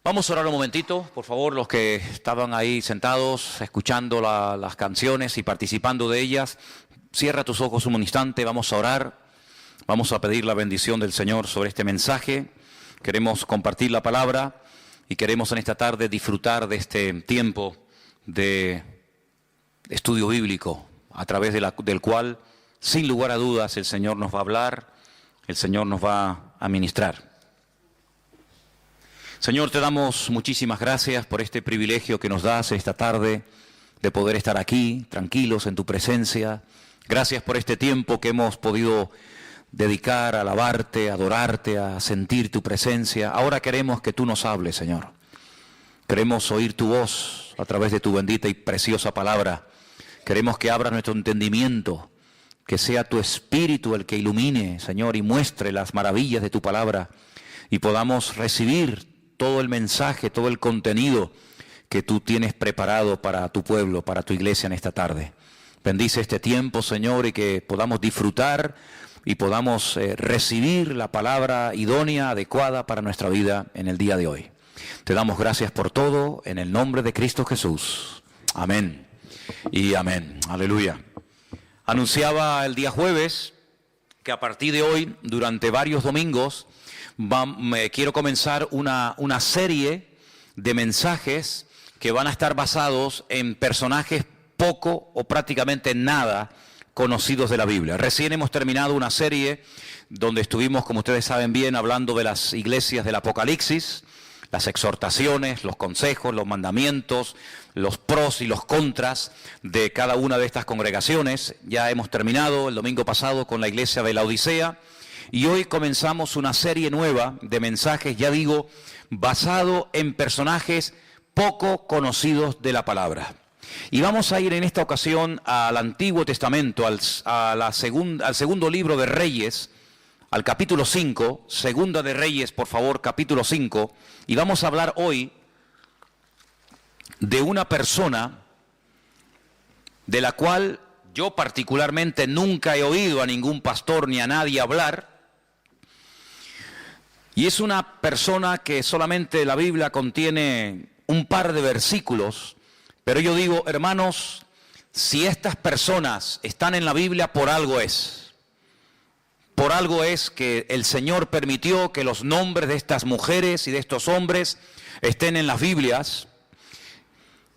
Vamos a orar un momentito, por favor, los que estaban ahí sentados, escuchando las canciones y participando de ellas. Cierra tus ojos un instante, vamos a orar, vamos a pedir la bendición del Señor sobre este mensaje. Queremos compartir la palabra y queremos en esta tarde disfrutar de este tiempo de estudio bíblico, a través del cual, sin lugar a dudas, el Señor nos va a hablar, el Señor nos va a ministrar. Señor, te damos muchísimas gracias por este privilegio que nos das esta tarde de poder estar aquí, tranquilos en tu presencia. Gracias por este tiempo que hemos podido dedicar a alabarte, a adorarte, a sentir tu presencia. Ahora queremos que tú nos hables, Señor. Queremos oír tu voz a través de tu bendita y preciosa palabra. Queremos que abras nuestro entendimiento, que sea tu Espíritu el que ilumine, Señor, y muestre las maravillas de tu palabra y podamos recibir todo el mensaje, todo el contenido que tú tienes preparado para tu pueblo, para tu iglesia en esta tarde. Bendice este tiempo, Señor, y que podamos disfrutar y podamos recibir la palabra idónea, adecuada para nuestra vida en el día de hoy. Te damos gracias por todo, en el nombre de Cristo Jesús. Amén y amén. Aleluya. Anunciaba el día jueves que a partir de hoy, durante varios domingos, quiero comenzar una serie de mensajes que van a estar basados en personajes poco o prácticamente nada conocidos de la Biblia. Recién hemos terminado una serie donde estuvimos, como ustedes saben bien, hablando de las iglesias del Apocalipsis, las exhortaciones, los consejos, los mandamientos, los pros y los contras de cada una de estas congregaciones. Ya hemos terminado el domingo pasado con la iglesia de Laodicea. Y hoy comenzamos una serie nueva de mensajes, ya digo, basado en personajes poco conocidos de la palabra. Y vamos a ir en esta ocasión al Antiguo Testamento, al segundo libro de Reyes, al capítulo 5, Segunda de Reyes, por favor, capítulo 5. Y vamos a hablar hoy de una persona de la cual yo particularmente nunca he oído a ningún pastor ni a nadie hablar. Y es una persona que solamente la Biblia contiene un par de versículos, pero yo digo, hermanos, si estas personas están en la Biblia, por algo es. Por algo es que el Señor permitió que los nombres de estas mujeres y de estos hombres estén en las Biblias.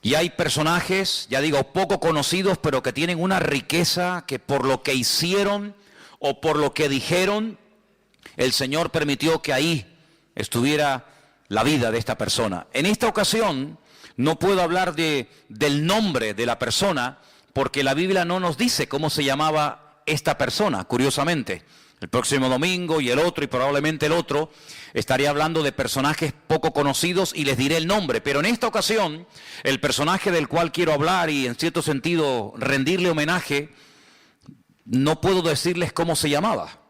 Y hay personajes, ya digo, poco conocidos, pero que tienen una riqueza que por lo que hicieron o por lo que dijeron, el Señor permitió que ahí estuviera la vida de esta persona. En esta ocasión no puedo hablar del nombre de la persona porque la Biblia no nos dice cómo se llamaba esta persona, curiosamente. El próximo domingo y el otro y probablemente el otro estaré hablando de personajes poco conocidos y les diré el nombre. Pero en esta ocasión el personaje del cual quiero hablar y en cierto sentido rendirle homenaje, no puedo decirles cómo se llamaba.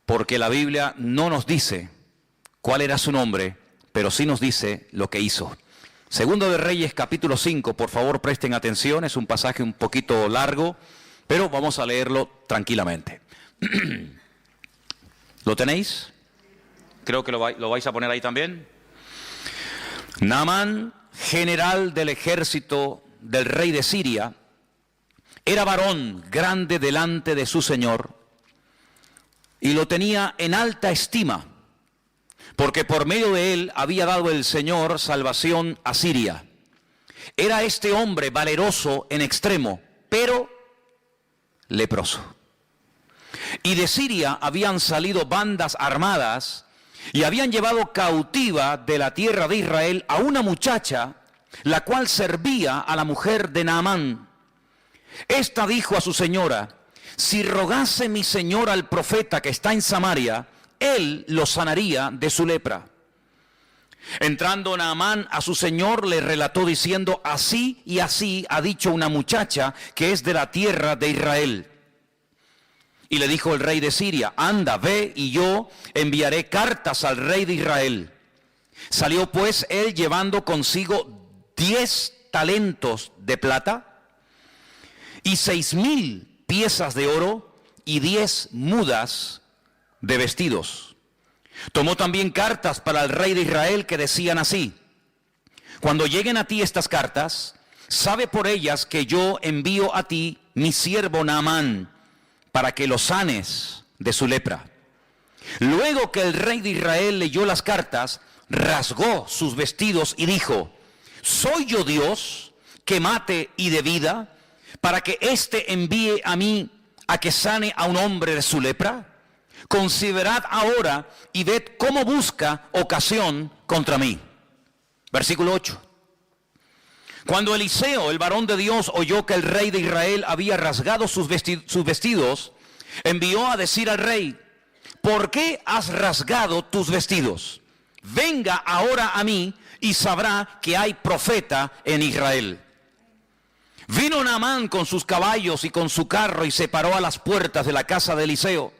Porque la Biblia no nos dice cuál era su nombre, pero sí nos dice lo que hizo. Segundo de Reyes, capítulo 5, por favor presten atención, es un pasaje un poquito largo, pero vamos a leerlo tranquilamente. ¿Lo tenéis? Creo que lo vais a poner ahí también. Naamán, general del ejército del rey de Siria, era varón grande delante de su señor, y lo tenía en alta estima, porque por medio de él había dado el Señor salvación a Siria. Era este hombre valeroso en extremo, pero leproso. Y de Siria habían salido bandas armadas y habían llevado cautiva de la tierra de Israel a una muchacha, la cual servía a la mujer de Naamán. Esta dijo a su señora: si rogase mi señor al profeta que está en Samaria, él lo sanaría de su lepra. Entrando Naamán a su señor, le relató diciendo: así y así ha dicho una muchacha que es de la tierra de Israel. Y le dijo el rey de Siria: anda, ve, y yo enviaré cartas al rey de Israel. Salió pues él llevando consigo 10 talentos de plata y 6,000 piezas de oro y 10 mudas de vestidos. Tomó también cartas para el rey de Israel que decían así: cuando lleguen a ti estas cartas, sabe por ellas que yo envío a ti mi siervo Naamán, para que lo sanes de su lepra. Luego que el rey de Israel leyó las cartas, rasgó sus vestidos y dijo: ¿soy yo Dios que mate y dé vida, para que éste envíe a mí a que sane a un hombre de su lepra? Considerad ahora y ved cómo busca ocasión contra mí. Versículo 8. Cuando Eliseo, el varón de Dios, oyó que el rey de Israel había rasgado sus vestidos, envió a decir al rey: ¿por qué has rasgado tus vestidos? Venga ahora a mí y sabrá que hay profeta en Israel. Vino Naamán con sus caballos y con su carro y se paró a las puertas de la casa de Eliseo.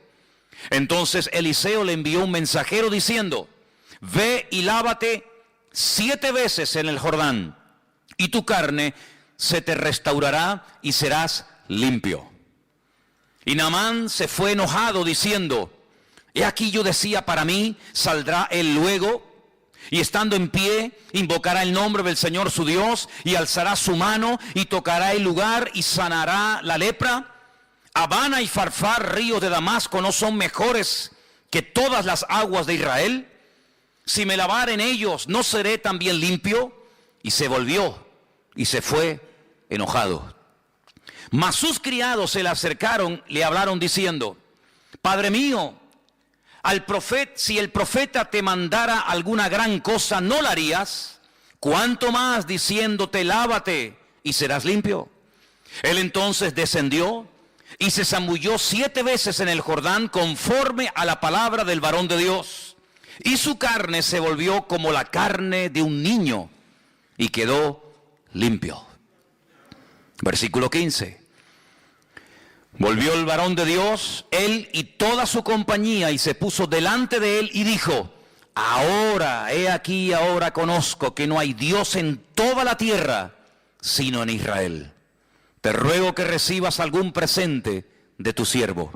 Entonces Eliseo le envió un mensajero diciendo: ve y lávate 7 veces en el Jordán, y tu carne se te restaurará y serás limpio. Y Naamán se fue enojado diciendo: he aquí yo decía para mí, saldrá él luego, y estando en pie, invocará el nombre del Señor su Dios, y alzará su mano, y tocará el lugar, y sanará la lepra. Habana y Farfar, ríos de Damasco, ¿no son mejores que todas las aguas de Israel? Si me lavare en ellos, ¿no seré también limpio? Y se volvió, y se fue enojado. Mas sus criados se le acercaron, le hablaron diciendo: Padre mío, si el profeta te mandara alguna gran cosa, ¿no la harías? ¿Cuánto más diciéndote: lávate y serás limpio? Él entonces descendió y se zambulló 7 veces en el Jordán conforme a la palabra del varón de Dios. Y su carne se volvió como la carne de un niño y quedó limpio. Versículo 15. Volvió el varón de Dios, él y toda su compañía, y se puso delante de él y dijo: ahora, he aquí, ahora conozco que no hay Dios en toda la tierra, sino en Israel. Te ruego que recibas algún presente de tu siervo.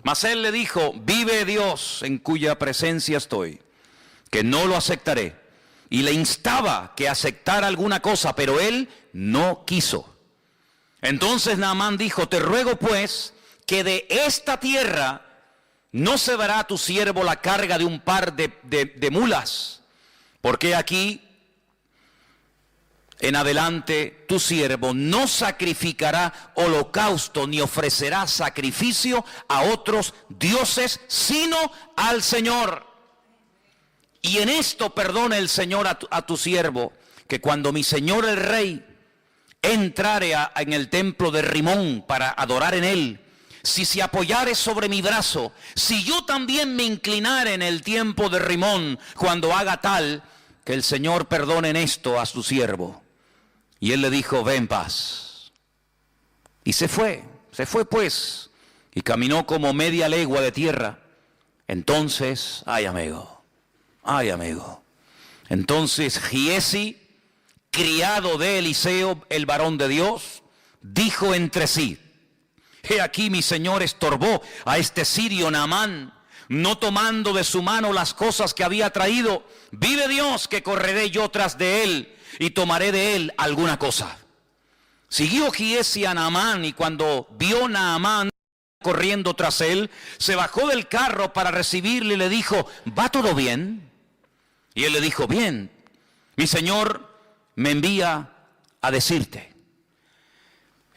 Mas él le dijo: vive Dios en cuya presencia estoy, que no lo aceptaré. Y le instaba que aceptara alguna cosa, pero él no quiso. Entonces Naamán dijo: te ruego pues que de esta tierra no se dará a tu siervo la carga de un par de mulas, porque aquí en adelante tu siervo no sacrificará holocausto ni ofrecerá sacrificio a otros dioses, sino al Señor. Y en esto perdone el Señor a tu siervo, que cuando mi señor el rey entrare en el templo de Rimón para adorar en él, si se apoyare sobre mi brazo, si yo también me inclinare en el tiempo de Rimón, cuando haga tal, que el Señor perdone en esto a su siervo. Y él le dijo: ve en paz. Y se fue pues, y caminó como media legua de tierra. Entonces, ay amigo, entonces Giesi, criado de Eliseo, el varón de Dios, dijo entre sí: he aquí mi señor estorbó a este sirio Naamán, no tomando de su mano las cosas que había traído. Vive Dios que correré yo tras de él y tomaré de él alguna cosa. Siguió Giesi a Naamán, y cuando vio Naamán corriendo tras él, se bajó del carro para recibirle y le dijo: ¿va todo bien? Y él le dijo: bien, mi señor me envía a decirte: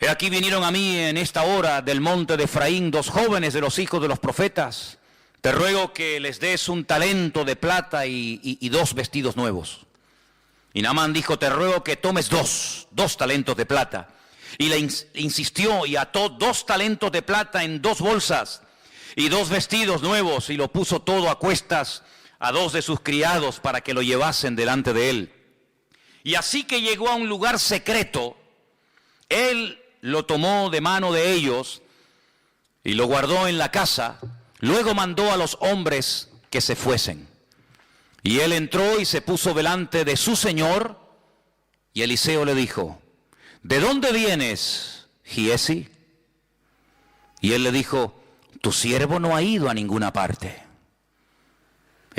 he aquí vinieron a mí en esta hora del monte de Efraín 2 jóvenes de los hijos de los profetas. Te ruego que les des un talento de plata y 2 vestidos nuevos. Y Naamán dijo: te ruego que tomes dos talentos de plata. Y le insistió y ató 2 talentos de plata en 2 bolsas y 2 vestidos nuevos, y lo puso todo a cuestas a 2 de sus criados para que lo llevasen delante de él. Y así que llegó a un lugar secreto, él lo tomó de mano de ellos y lo guardó en la casa. Luego mandó a los hombres que se fuesen. Y él entró y se puso delante de su señor. Y Eliseo le dijo: ¿de dónde vienes, Giesi? Y él le dijo: tu siervo no ha ido a ninguna parte.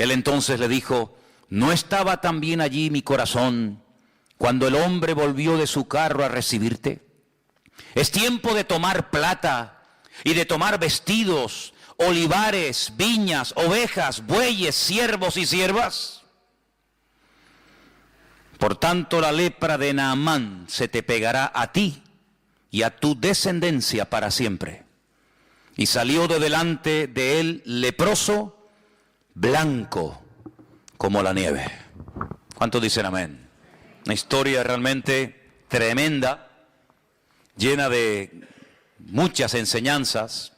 Él entonces le dijo: ¿no estaba también allí mi corazón cuando el hombre volvió de su carro a recibirte? Es tiempo de tomar plata y de tomar vestidos, olivares, viñas, ovejas, bueyes, siervos y siervas. Por tanto, la lepra de Naamán se te pegará a ti y a tu descendencia para siempre. Y salió de delante de él leproso, blanco como la nieve. ¿Cuántos dicen amén? Una historia realmente tremenda, llena de muchas enseñanzas.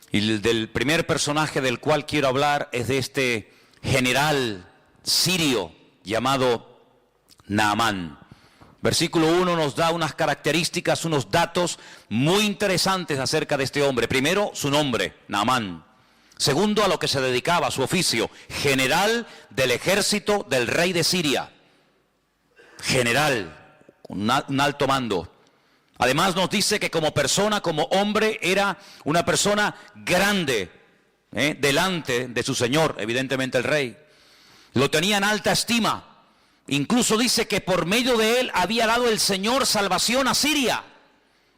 Y del primer personaje del cual quiero hablar es de este general sirio llamado Naamán. Versículo 1 nos da unas características, unos datos muy interesantes acerca de este hombre. Primero, su nombre, Naamán. Segundo, a lo que se dedicaba, su oficio, general del ejército del rey de Siria. General, un alto mando. Además nos dice que como persona, como hombre, era una persona grande, delante de su señor, evidentemente el rey. Lo tenía en alta estima. Incluso dice que por medio de él había dado el Señor salvación a Siria.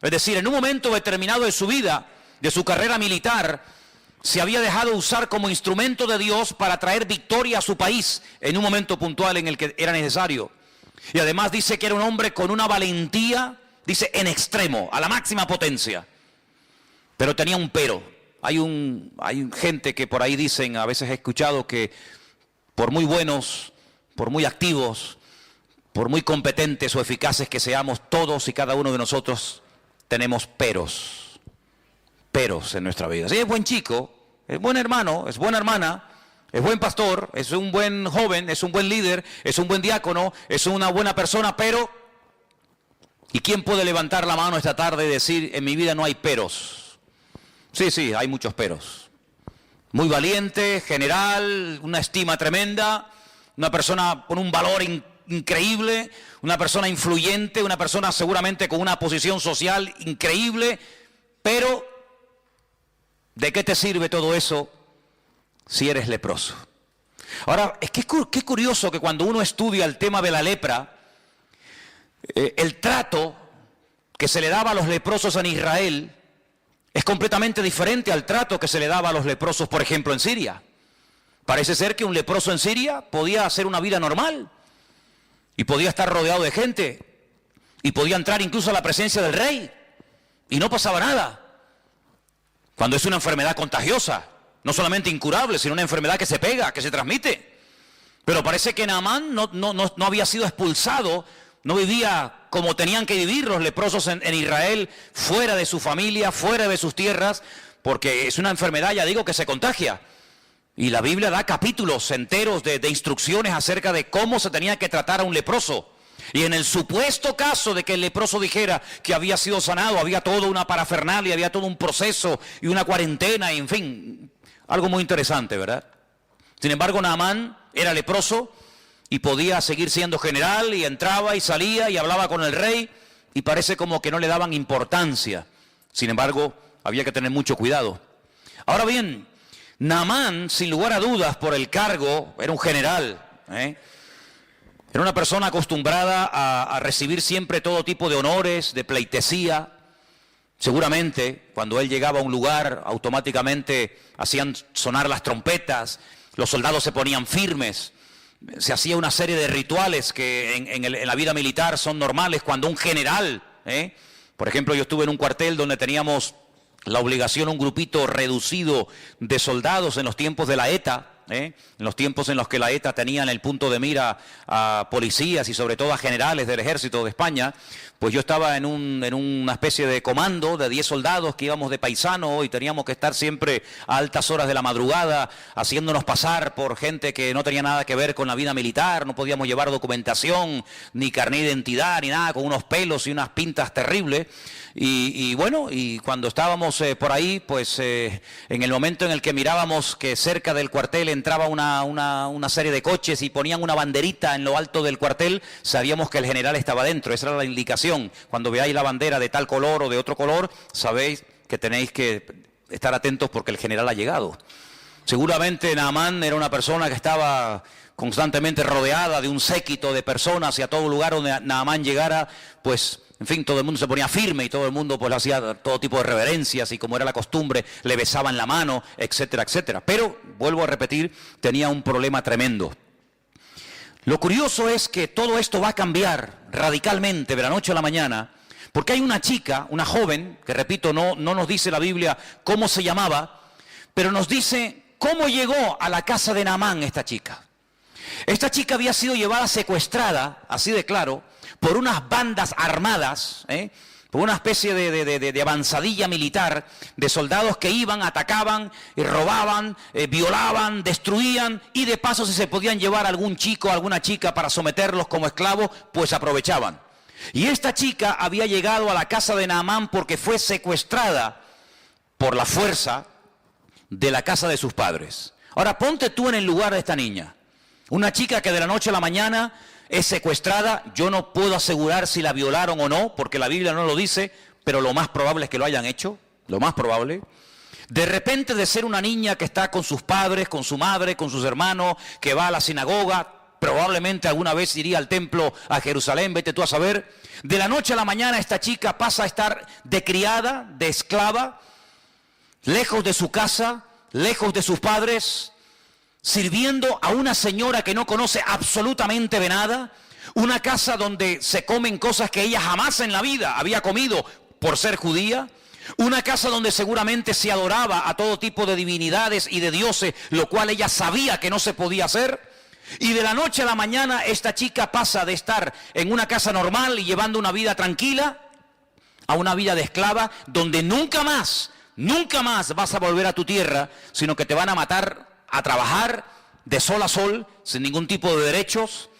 Es decir, en un momento determinado de su vida, de su carrera militar, se había dejado usar como instrumento de Dios para traer victoria a su país en un momento puntual en el que era necesario. Y además dice que era un hombre con una valentía, dice, en extremo, a la máxima potencia. Pero tenía un pero. Hay gente que por ahí dicen, a veces he escuchado que por muy buenos, por muy activos, por muy competentes o eficaces que seamos, todos y cada uno de nosotros tenemos peros en nuestra vida. Si es buen chico, es buen hermano, es buena hermana, es buen pastor, es un buen joven, es un buen líder, es un buen diácono, es una buena persona, pero ¿y quién puede levantar la mano esta tarde y decir, en mi vida no hay peros? Sí, hay muchos peros. Muy valiente, general, una estima tremenda, una persona con un valor increíble, una persona influyente, una persona seguramente con una posición social increíble, pero ¿de qué te sirve todo eso si eres leproso? Ahora, es que qué curioso que cuando uno estudia el tema de la lepra, el trato que se le daba a los leprosos en Israel es completamente diferente al trato que se le daba a los leprosos, por ejemplo, en Siria. Parece ser que un leproso en Siria podía hacer una vida normal y podía estar rodeado de gente y podía entrar incluso a la presencia del rey y no pasaba nada. Cuando es una enfermedad contagiosa, no solamente incurable, sino una enfermedad que se pega, que se transmite. Pero parece que Naamán no había sido expulsado, no vivía como tenían que vivir los leprosos en Israel, fuera de su familia, fuera de sus tierras, porque es una enfermedad, ya digo, que se contagia. Y la Biblia da capítulos enteros de instrucciones acerca de cómo se tenía que tratar a un leproso. Y en el supuesto caso de que el leproso dijera que había sido sanado, había toda una parafernalia, había todo un proceso y una cuarentena, y en fin, algo muy interesante, ¿verdad? Sin embargo, Naamán era leproso y podía seguir siendo general y entraba y salía y hablaba con el rey y parece como que no le daban importancia. Sin embargo, había que tener mucho cuidado. Ahora bien, Naamán, sin lugar a dudas, por el cargo, era un general, Era una persona acostumbrada a recibir siempre todo tipo de honores, de pleitesía. Seguramente, cuando él llegaba a un lugar, automáticamente hacían sonar las trompetas, los soldados se ponían firmes, se hacía una serie de rituales que en la vida militar son normales cuando un general, por ejemplo, yo estuve en un cuartel donde teníamos la obligación, un grupito reducido de soldados en los tiempos de la ETA, en los tiempos en los que la ETA tenía en el punto de mira a policías y sobre todo a generales del ejército de España. Pues yo estaba en una especie de comando de 10 soldados que íbamos de paisano y teníamos que estar siempre a altas horas de la madrugada haciéndonos pasar por gente que no tenía nada que ver con la vida militar, no podíamos llevar documentación, ni carnet de identidad, ni nada, con unos pelos y unas pintas terribles. Y bueno, y cuando estábamos por ahí, pues en el momento en el que mirábamos que cerca del cuartel entraba una serie de coches y ponían una banderita en lo alto del cuartel, sabíamos que el general estaba dentro. Esa era la indicación. Cuando veáis la bandera de tal color o de otro color, sabéis que tenéis que estar atentos porque el general ha llegado. Seguramente Naamán era una persona que estaba constantemente rodeada de un séquito de personas, y a todo lugar donde Naamán llegara, pues, en fin, todo el mundo se ponía firme y todo el mundo pues le hacía todo tipo de reverencias, y como era la costumbre, le besaban la mano, etcétera, etcétera. Pero, vuelvo a repetir, tenía un problema tremendo. Lo curioso es que todo esto va a cambiar radicalmente de la noche a la mañana, porque hay una chica, una joven, que repito, no nos dice la Biblia cómo se llamaba, pero nos dice cómo llegó a la casa de Naamán esta chica. Esta chica había sido llevada secuestrada, así de claro, por unas bandas armadas, por una especie de avanzadilla militar, de soldados que iban, atacaban, y robaban, violaban, destruían, y de paso si se podían llevar a algún chico, a alguna chica para someterlos como esclavos, pues aprovechaban. Y esta chica había llegado a la casa de Naamán porque fue secuestrada por la fuerza de la casa de sus padres. Ahora ponte tú en el lugar de esta niña. Una chica que de la noche a la mañana es secuestrada. Yo no puedo asegurar si la violaron o no, porque la Biblia no lo dice, pero lo más probable es que lo hayan hecho, lo más probable. De repente, de ser una niña que está con sus padres, con su madre, con sus hermanos, que va a la sinagoga, probablemente alguna vez iría al templo a Jerusalén, vete tú a saber. De la noche a la mañana esta chica pasa a estar de criada, de esclava, lejos de su casa, lejos de sus padres, sirviendo a una señora que no conoce absolutamente de nada, una casa donde se comen cosas que ella jamás en la vida había comido por ser judía, una casa donde seguramente se adoraba a todo tipo de divinidades y de dioses, lo cual ella sabía que no se podía hacer. Y de la noche a la mañana esta chica pasa de estar en una casa normal y llevando una vida tranquila a una vida de esclava, donde nunca más vas a volver a tu tierra, sino que te van a matar a trabajar de sol a sol, sin ningún tipo de derechos,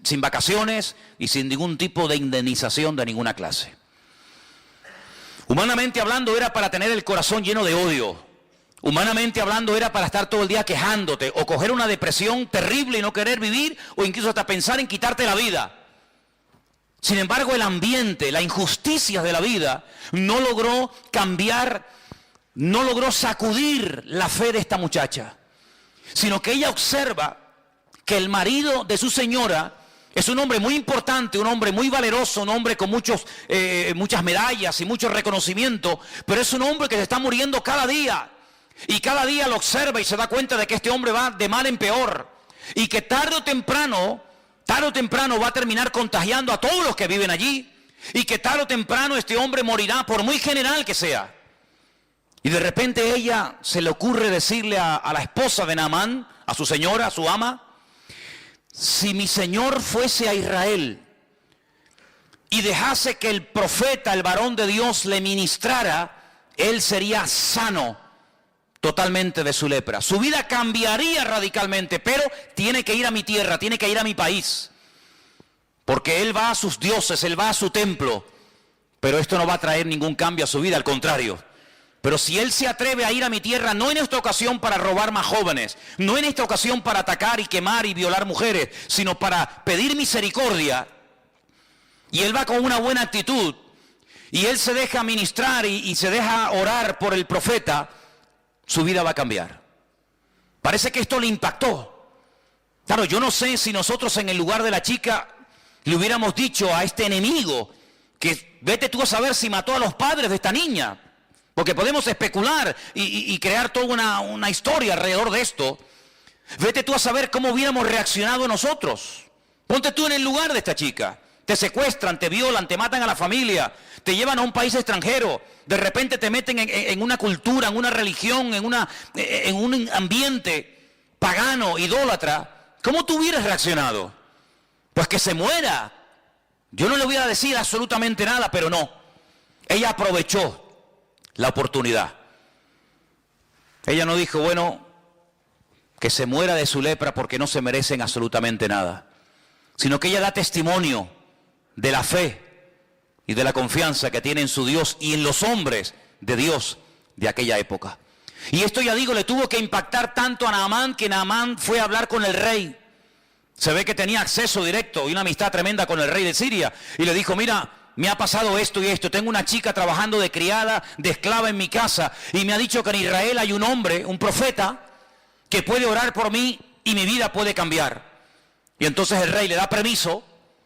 sin vacaciones y sin ningún tipo de indemnización de ninguna clase. Humanamente hablando, era para tener el corazón lleno de odio. Humanamente hablando, era para estar todo el día quejándote o coger una depresión terrible y no querer vivir, o incluso hasta pensar en quitarte la vida. Sin embargo, el ambiente, la injusticia de la vida no logró cambiar, no logró sacudir la fe de esta muchacha, sino que ella observa que el marido de su señora es un hombre muy importante, un hombre muy valeroso, un hombre con muchas medallas y mucho reconocimiento, pero es un hombre que se está muriendo cada día. Y cada día lo observa y se da cuenta de que este hombre va de mal en peor, y que tarde o temprano va a terminar contagiando a todos los que viven allí, y que tarde o temprano este hombre morirá, por muy general que sea. Y de repente ella se le ocurre decirle a la esposa de Naamán, a su señora, a su ama: si mi señor fuese a Israel y dejase que el profeta, el varón de Dios, le ministrara, él sería sano totalmente de su lepra. Su vida cambiaría radicalmente, pero tiene que ir a mi tierra, tiene que ir a mi país, porque él va a sus dioses, él va a su templo, pero esto no va a traer ningún cambio a su vida, al contrario. Pero si él se atreve a ir a mi tierra, no en esta ocasión para robar más jóvenes, no en esta ocasión para atacar y quemar y violar mujeres, sino para pedir misericordia, y él va con una buena actitud, y él se deja ministrar y se deja orar por el profeta, su vida va a cambiar. Parece que esto le impactó. Claro, yo no sé si nosotros en el lugar de la chica le hubiéramos dicho a este enemigo que vete tú a saber si mató a los padres de esta niña, porque podemos especular y crear toda una historia alrededor de esto. Vete tú a saber cómo hubiéramos reaccionado nosotros. Ponte tú en el lugar de esta chica. Te secuestran, te violan, te matan a la familia, te llevan a un país extranjero, de repente te meten en una cultura, en una religión, en un ambiente pagano, idólatra. ¿Cómo tú hubieras reaccionado? Pues que se muera. Yo no le voy a decir absolutamente nada, pero no. Ella aprovechó la oportunidad. Ella no dijo, bueno, que se muera de su lepra porque no se merecen absolutamente nada, sino que ella da testimonio de la fe y de la confianza que tiene en su Dios y en los hombres de Dios de aquella época. Y esto, ya digo, le tuvo que impactar tanto a Naamán, que Naamán fue a hablar con el rey. Se ve que tenía acceso directo y una amistad tremenda con el rey de Siria, y le dijo: mira, me ha pasado esto y esto, tengo una chica trabajando de criada, de esclava en mi casa, y me ha dicho que en Israel hay un hombre, un profeta, que puede orar por mí y mi vida puede cambiar. Y entonces el rey le da permiso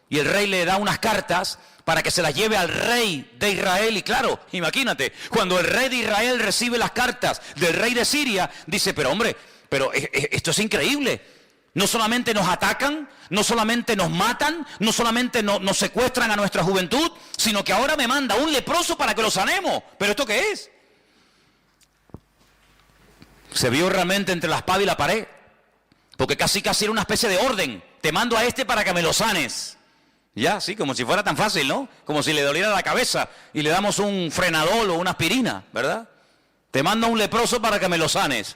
y el rey le da unas cartas para que se las lleve al rey de Israel. Y claro, imagínate, cuando el rey de Israel recibe las cartas del rey de Siria, dice, pero hombre, pero esto es increíble. No solamente nos atacan, no solamente nos matan, no solamente nos secuestran a nuestra juventud, sino que ahora me manda un leproso para que lo sanemos. ¿Pero esto qué es? Se vio realmente entre la espada y la pared, porque casi era una especie de orden. Te mando a este para que me lo sanes. Ya, sí, como si fuera tan fácil, ¿no? Como si le doliera la cabeza y le damos un frenadol o una aspirina, ¿verdad? Te mando a un leproso para que me lo sanes.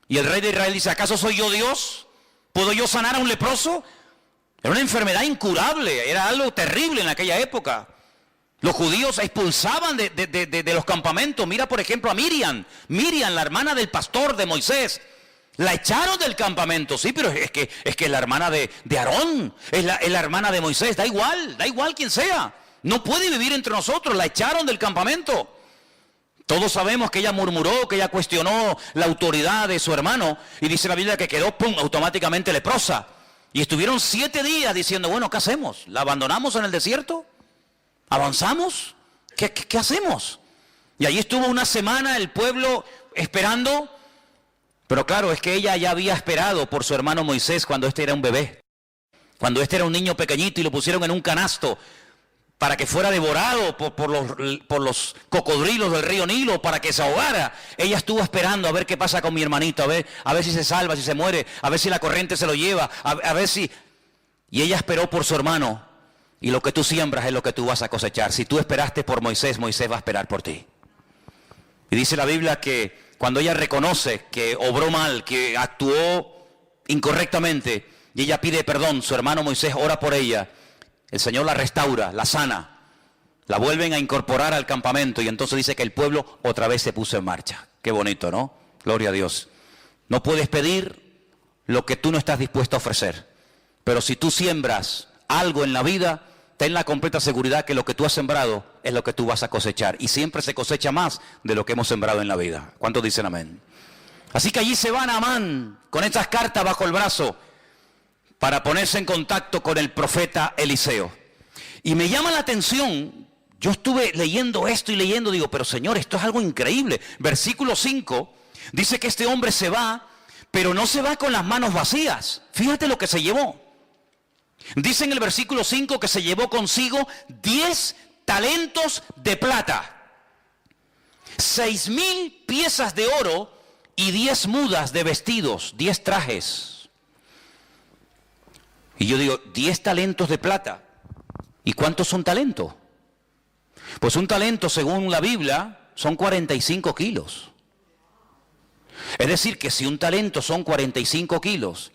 Y el rey de Israel dice, ¿acaso soy yo Dios? ¿Puedo yo sanar a un leproso? Era una enfermedad incurable, era algo terrible en aquella época. Los judíos expulsaban de los campamentos. Mira, por ejemplo, a Miriam, la hermana del pastor de Moisés. La echaron del campamento, sí, pero es que es la hermana de Aarón, es la hermana de Moisés, da igual quien sea. No puede vivir entre nosotros, la echaron del campamento. Todos sabemos que ella murmuró, que ella cuestionó la autoridad de su hermano. Y dice la Biblia que quedó, ¡pum!, automáticamente leprosa. Y estuvieron 7 días diciendo, bueno, ¿qué hacemos? ¿La abandonamos en el desierto? ¿Avanzamos? ¿Qué hacemos? Y allí estuvo una semana el pueblo esperando. Pero claro, es que ella ya había esperado por su hermano Moisés cuando este era un bebé. Cuando este era un niño pequeñito y lo pusieron en un canasto para que fuera devorado por los cocodrilos del río Nilo, para que se ahogara. Ella estuvo esperando a ver qué pasa con mi hermanito, a ver si se salva, si se muere, a ver si la corriente se lo lleva, a ver si... Y ella esperó por su hermano. Y lo que tú siembras es lo que tú vas a cosechar. Si tú esperaste por Moisés, Moisés va a esperar por ti. Y dice la Biblia que cuando ella reconoce que obró mal, que actuó incorrectamente, y ella pide perdón, su hermano Moisés ora por ella, el Señor la restaura, la sana, la vuelven a incorporar al campamento, y entonces dice que el pueblo otra vez se puso en marcha. Qué bonito, ¿no? Gloria a Dios. No puedes pedir lo que tú no estás dispuesto a ofrecer, pero si tú siembras algo en la vida, ten la completa seguridad que lo que tú has sembrado es lo que tú vas a cosechar. Y siempre se cosecha más de lo que hemos sembrado en la vida. ¿Cuántos dicen amén? Así que allí se va Naamán con estas cartas bajo el brazo para ponerse en contacto con el profeta Eliseo. Y me llama la atención, yo estuve leyendo esto y leyendo, digo, pero Señor, esto es algo increíble. Versículo 5 dice que este hombre se va, pero no se va con las manos vacías. Fíjate lo que se llevó. Dice en el versículo 5 que se llevó consigo 10 talentos de plata, 6,000 piezas de oro y 10 mudas de vestidos, 10 trajes. Y yo digo, 10 talentos de plata. ¿Y cuántos son talentos? Pues un talento, según la Biblia, son 45 kilos. Es decir, que si un talento son 45 kilos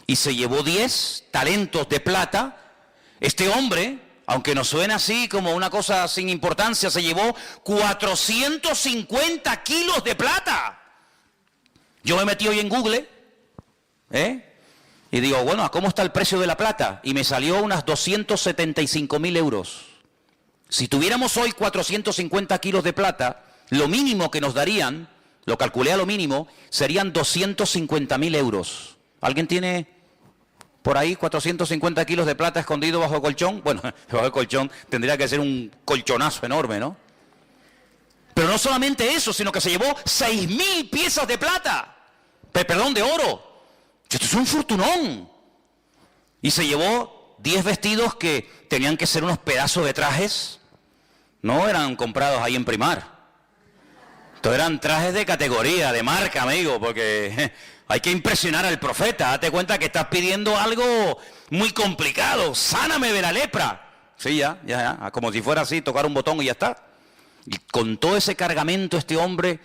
y se llevó 10 talentos de plata, este hombre, aunque nos suena así como una cosa sin importancia, se llevó 450 kilos de plata. Yo me metí hoy en Google, y digo, bueno, ¿a cómo está el precio de la plata? Y me salió unas 275.000 euros. Si tuviéramos hoy 450 kilos de plata, lo mínimo que nos darían, lo calculé a lo mínimo, serían 250.000 euros. ¿Alguien tiene por ahí 450 kilos de plata escondido bajo el colchón? Bueno, bajo el colchón tendría que ser un colchonazo enorme, ¿no? Pero no solamente eso, sino que se llevó 6,000 piezas de plata. Perdón, de oro. Esto es un fortunón. Y se llevó 10 vestidos que tenían que ser unos pedazos de trajes. No eran comprados ahí en Primar. Estos eran trajes de categoría, de marca, amigo, porque hay que impresionar al profeta. Date cuenta que estás pidiendo algo muy complicado. Sáname de la lepra. Sí, ya, como si fuera así, tocar un botón y ya está. Y con todo ese cargamento este hombre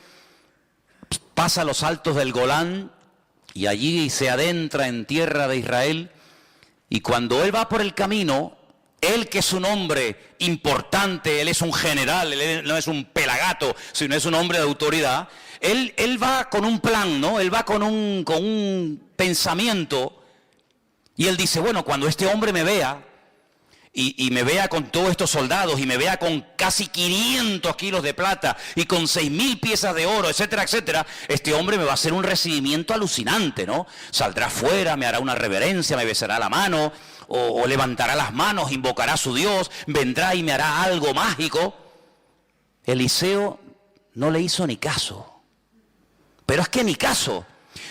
pasa los altos del Golán y allí se adentra en tierra de Israel. Y cuando él va por el camino, él que es un hombre importante, él es un general, él no es un pelagato, sino es un hombre de autoridad, él va con un plan, ¿no? Él va con un pensamiento, y él dice, bueno, cuando este hombre me vea, y me vea con todos estos soldados y me vea con casi 500 kilos de plata y con 6.000 piezas de oro, etcétera, etcétera, este hombre me va a hacer un recibimiento alucinante, ¿no? Saldrá afuera, me hará una reverencia, me besará la mano, o levantará las manos, invocará a su Dios, vendrá y me hará algo mágico. Eliseo no le hizo ni caso. Pero es que ni caso.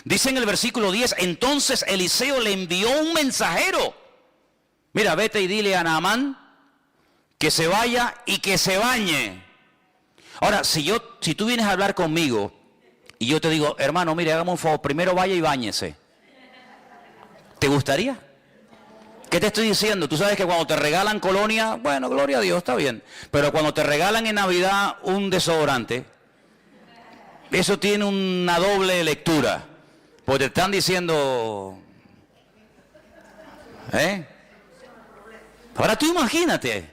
Dice en el versículo 10, entonces Eliseo le envió un mensajero. Mira, vete y dile a Naamán que se vaya y que se bañe. Ahora, si tú vienes a hablar conmigo y yo te digo, hermano, mire, hágame un favor, primero vaya y báñese, ¿te gustaría? ¿Qué te estoy diciendo? Tú sabes que cuando te regalan colonia, bueno, gloria a Dios, está bien. Pero cuando te regalan en Navidad un desodorante, eso tiene una doble lectura. Porque te están diciendo, Ahora tú imagínate,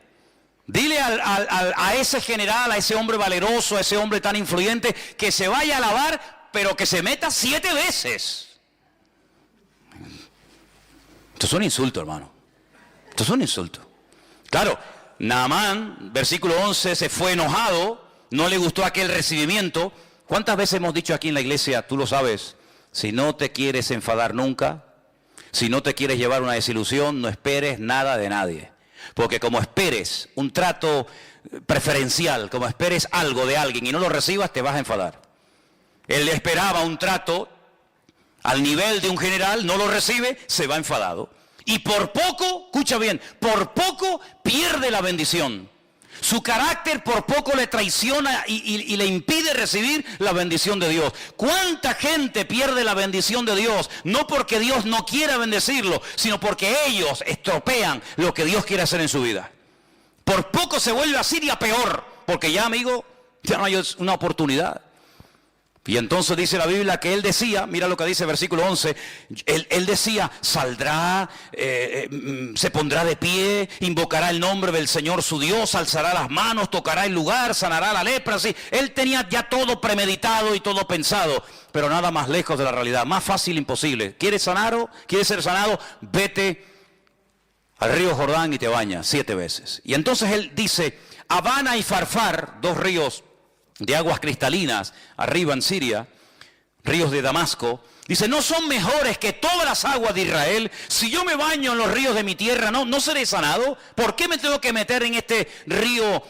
dile a ese general, a ese hombre valeroso, a ese hombre tan influyente, que se vaya a lavar, pero que se meta 7 veces. Esto es un insulto, hermano. Esto es un insulto. Claro, Naamán, versículo 11, se fue enojado, no le gustó aquel recibimiento. ¿Cuántas veces hemos dicho aquí en la iglesia, tú lo sabes, si no te quieres enfadar nunca, si no te quieres llevar una desilusión, no esperes nada de nadie? Porque como esperes un trato preferencial, como esperes algo de alguien y no lo recibas, te vas a enfadar. Él esperaba un trato al nivel de un general, no lo recibe, se va enfadado. Y por poco, escucha bien, por poco pierde la bendición. Su carácter por poco le traiciona y le impide recibir la bendición de Dios. ¿Cuánta gente pierde la bendición de Dios? No porque Dios no quiera bendecirlo, sino porque ellos estropean lo que Dios quiere hacer en su vida. Por poco se vuelve así y a peor, porque ya, amigo, ya no hay una oportunidad. Y entonces dice la Biblia que él decía, mira lo que dice el versículo 11, él decía, saldrá, se pondrá de pie, invocará el nombre del Señor su Dios, alzará las manos, tocará el lugar, sanará la lepra, así. Él tenía ya todo premeditado y todo pensado, pero nada más lejos de la realidad, más fácil imposible. ¿Quieres sanar? ¿Quieres ser sanado? Vete al río Jordán y te bañas 7 veces. Y entonces él dice, Abana y Farfar, 2 ríos de aguas cristalinas, arriba en Siria, ríos de Damasco, dice, ¿no son mejores que todas las aguas de Israel? Si yo me baño en los ríos de mi tierra, ¿no seré sanado? ¿Por qué me tengo que meter en este río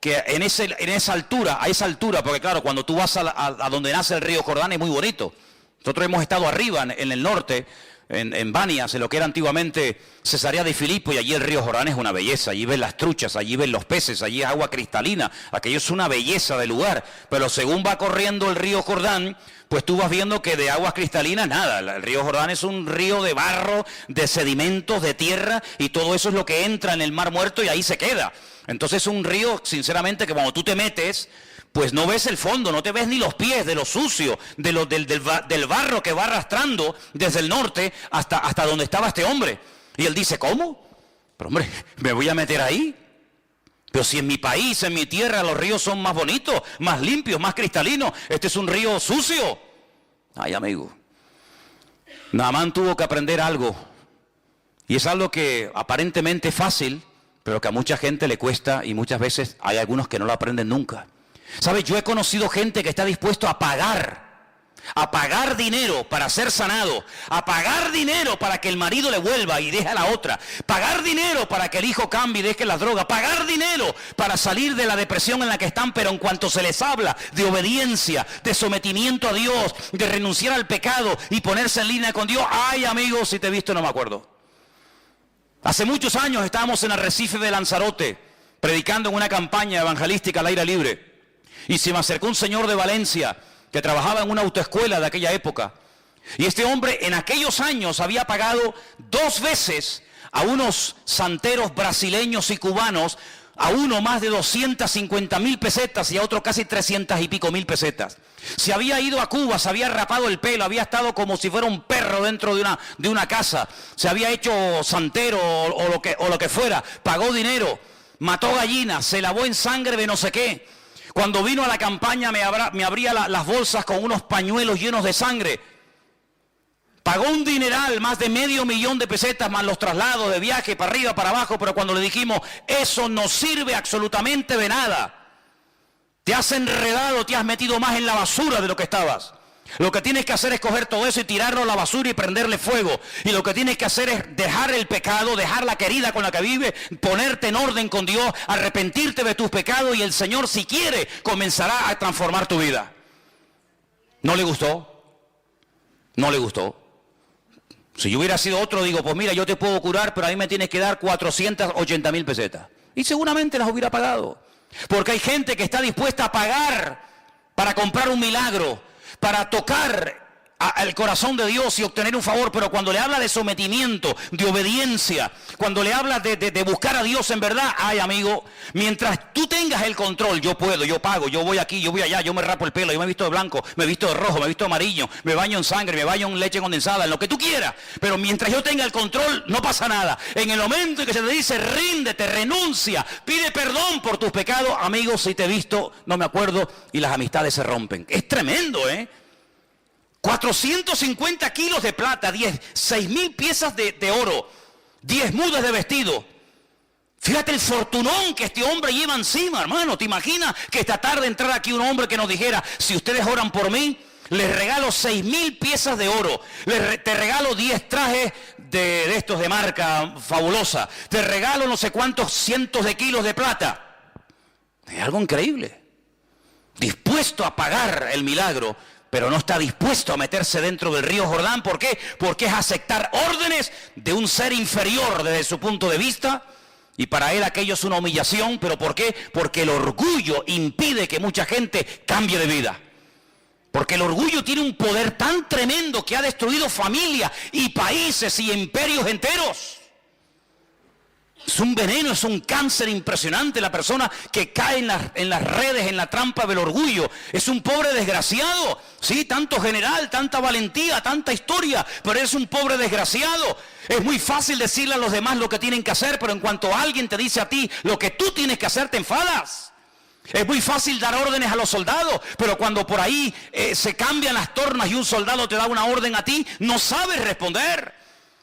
que en esa altura, a esa altura? Porque claro, cuando tú vas a donde nace el río Jordán es muy bonito. Nosotros hemos estado arriba en el norte, en Banias, en lo que era antiguamente Cesarea de Filipo, y allí el río Jordán es una belleza. Allí ves las truchas, allí ves los peces, allí es agua cristalina, aquello es una belleza de lugar. Pero según va corriendo el río Jordán, pues tú vas viendo que de aguas cristalinas nada. El río Jordán es un río de barro, de sedimentos, de tierra, y todo eso es lo que entra en el Mar Muerto y ahí se queda. Entonces es un río, sinceramente, que cuando tú te metes, pues no ves el fondo, no te ves ni los pies de lo sucio, del barro que va arrastrando desde el norte hasta donde estaba este hombre. Y él dice, ¿cómo? Pero hombre, ¿me voy a meter ahí? Pero si en mi país, en mi tierra, los ríos son más bonitos, más limpios, más cristalinos. Este es un río sucio. Ay, amigo. Naamán tuvo que aprender algo. Y es algo que aparentemente es fácil, pero que a mucha gente le cuesta, y muchas veces hay algunos que no lo aprenden nunca. ¿Sabes? Yo he conocido gente que está dispuesto a pagar dinero para ser sanado, a pagar dinero para que el marido le vuelva y deje a la otra, pagar dinero para que el hijo cambie y deje las drogas, pagar dinero para salir de la depresión en la que están, pero en cuanto se les habla de obediencia, de sometimiento a Dios, de renunciar al pecado y ponerse en línea con Dios, ay amigos, si te he visto no me acuerdo. Hace muchos años estábamos en Arrecife de Lanzarote, predicando en una campaña evangelística al aire libre. Y se me acercó un señor de Valencia que trabajaba en una autoescuela de aquella época. Y este hombre en aquellos años había pagado 2 veces a unos santeros brasileños y cubanos, a uno más de 250.000 pesetas y a otro casi 300 y pico mil pesetas. Se había ido a Cuba, se había rapado el pelo, había estado como si fuera un perro dentro de una casa. Se había hecho santero o lo que fuera, pagó dinero, mató gallinas, se lavó en sangre de no sé qué. Cuando vino a la campaña me abría las bolsas con unos pañuelos llenos de sangre. Pagó un dineral, más de $500,000 de pesetas, más los traslados de viaje para arriba, para abajo, pero cuando le dijimos, eso no sirve absolutamente de nada. Te has enredado, te has metido más en la basura de lo que estabas. Lo que tienes que hacer es coger todo eso y tirarlo a la basura y prenderle fuego. Y lo que tienes que hacer es dejar el pecado, dejar la querida con la que vives, ponerte en orden con Dios, arrepentirte de tus pecados y el Señor, si quiere, comenzará a transformar tu vida. ¿No le gustó? No le gustó. Si yo hubiera sido otro, digo, pues mira, yo te puedo curar, pero a mí me tienes que dar 480,000 pesetas. Y seguramente las hubiera pagado. Porque hay gente que está dispuesta a pagar para comprar un milagro, para tocar el corazón de Dios y obtener un favor, pero cuando le habla de sometimiento, de obediencia, cuando le habla de buscar a Dios en verdad, ay amigo, mientras tú tengas el control, yo puedo, yo pago, yo voy aquí, yo voy allá, yo me rapo el pelo, yo me visto de blanco, me visto de rojo, me visto de amarillo, me baño en sangre, me baño en leche condensada, en lo que tú quieras, pero mientras yo tenga el control, no pasa nada. En el momento en que se te dice, ríndete, renuncia, pide perdón por tus pecados, amigos, si te he visto, no me acuerdo, y las amistades se rompen. Es tremendo, 450 kilos de plata, 6,000 piezas de oro, 10 mudas de vestido. Fíjate el fortunón que este hombre lleva encima, hermano. ¿Te imaginas que esta tarde entrara aquí un hombre que nos dijera, si ustedes oran por mí, les regalo 6,000 piezas de oro, te regalo 10 trajes de estos de marca fabulosa, te regalo no sé cuántos cientos de kilos de plata? Es algo increíble. Dispuesto a pagar el milagro, pero no está dispuesto a meterse dentro del río Jordán. ¿Por qué? Porque es aceptar órdenes de un ser inferior desde su punto de vista, y para él aquello es una humillación. ¿Pero por qué? Porque el orgullo impide que mucha gente cambie de vida. Porque el orgullo tiene un poder tan tremendo que ha destruido familias y países y imperios enteros. Es un veneno, es un cáncer impresionante la persona que cae en las redes, en la trampa del orgullo. Es un pobre desgraciado, sí, tanto general, tanta valentía, tanta historia, pero es un pobre desgraciado. Es muy fácil decirle a los demás lo que tienen que hacer, pero en cuanto alguien te dice a ti lo que tú tienes que hacer, te enfadas. Es muy fácil dar órdenes a los soldados, pero cuando por ahí se cambian las tornas y un soldado te da una orden a ti, no sabes responder.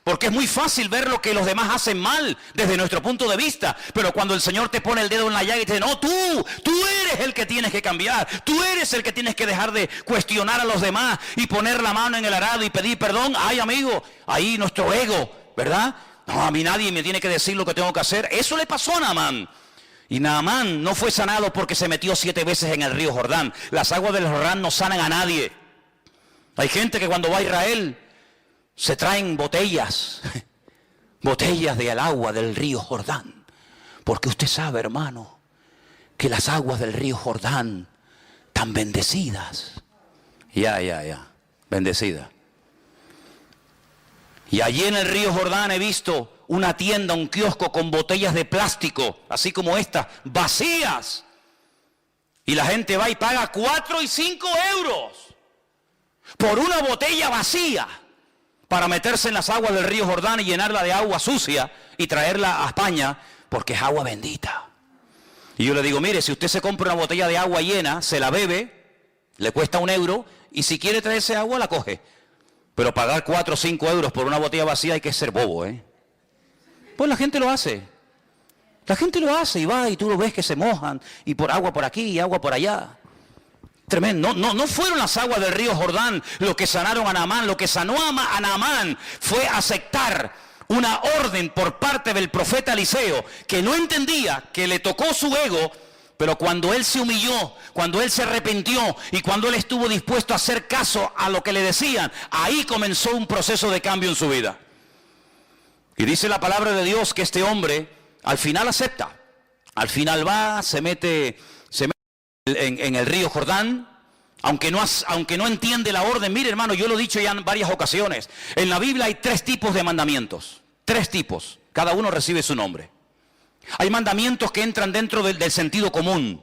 Porque es muy fácil ver lo que los demás hacen mal desde nuestro punto de vista. Pero cuando el Señor te pone el dedo en la llaga y te dice, no, tú eres el que tienes que cambiar. Tú eres el que tienes que dejar de cuestionar a los demás y poner la mano en el arado y pedir perdón. Ay, amigo, ahí nuestro ego, ¿verdad? No, a mí nadie me tiene que decir lo que tengo que hacer. Eso le pasó a Naamán. Y Naamán no fue sanado porque se metió 7 veces en el río Jordán. Las aguas del Jordán no sanan a nadie. Hay gente que cuando va a Israel se traen botellas del agua del río Jordán, porque usted sabe, hermano, que las aguas del río Jordán están bendecidas. Bendecidas. Y allí en el río Jordán he visto una tienda, un kiosco con botellas de plástico, así como estas, vacías. Y la gente va y paga 4 y 5 euros por una botella vacía, para meterse en las aguas del río Jordán y llenarla de agua sucia y traerla a España, porque es agua bendita. Y yo le digo, mire, si usted se compra una botella de agua llena, se la bebe, le cuesta 1 euro, y si quiere traerse agua, la coge. Pero pagar 4 o 5 euros por una botella vacía hay que ser bobo, Pues la gente lo hace. La gente lo hace y va y tú lo ves que se mojan, y por agua por aquí y agua por allá. Tremendo. No fueron las aguas del río Jordán lo que sanaron a Naamán. Lo que sanó a Naamán fue aceptar una orden por parte del profeta Eliseo, que no entendía, que le tocó su ego, pero cuando él se humilló, cuando él se arrepintió y cuando él estuvo dispuesto a hacer caso a lo que le decían, ahí comenzó un proceso de cambio en su vida. Y dice la palabra de Dios que este hombre al final acepta. Al final va, se mete en el río Jordán, aunque no entiende la orden. Mire, hermano, yo lo he dicho ya en varias ocasiones. En la Biblia hay 3 tipos de mandamientos. 3 tipos. Cada uno recibe su nombre. Hay mandamientos que entran dentro del sentido común.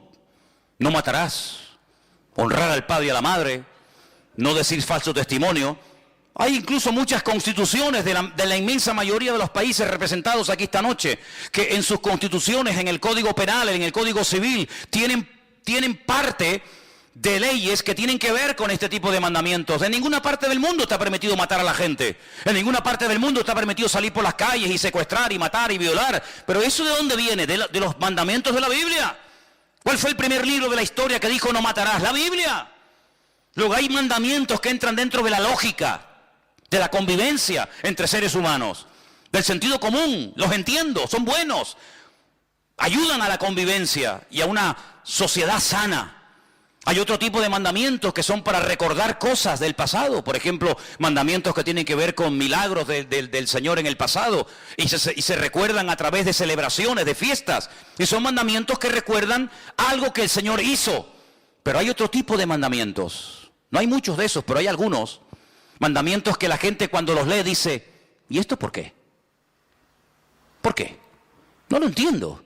No matarás. Honrar al padre y a la madre. No decir falso testimonio. Hay incluso muchas constituciones de la inmensa mayoría de los países representados aquí esta noche, que en sus constituciones, en el Código Penal, en el Código Civil, tienen parte de leyes que tienen que ver con este tipo de mandamientos. En ninguna parte del mundo está permitido matar a la gente. En ninguna parte del mundo está permitido salir por las calles y secuestrar y matar y violar. Pero ¿eso de dónde viene? De los mandamientos de la Biblia. ¿Cuál fue el primer libro de la historia que dijo no matarás? La Biblia. Luego hay mandamientos que entran dentro de la lógica, de la convivencia entre seres humanos, del sentido común. Los entiendo, son buenos. Ayudan a la convivencia y a una sociedad sana. Hay otro tipo de mandamientos que son para recordar cosas del pasado. Por ejemplo, mandamientos que tienen que ver con milagros del Señor en el pasado. Y se recuerdan a través de celebraciones, de fiestas. Y son mandamientos que recuerdan algo que el Señor hizo. Pero hay otro tipo de mandamientos. No hay muchos de esos, pero hay algunos. Mandamientos que la gente cuando los lee dice, ¿y esto por qué? ¿Por qué? No lo entiendo.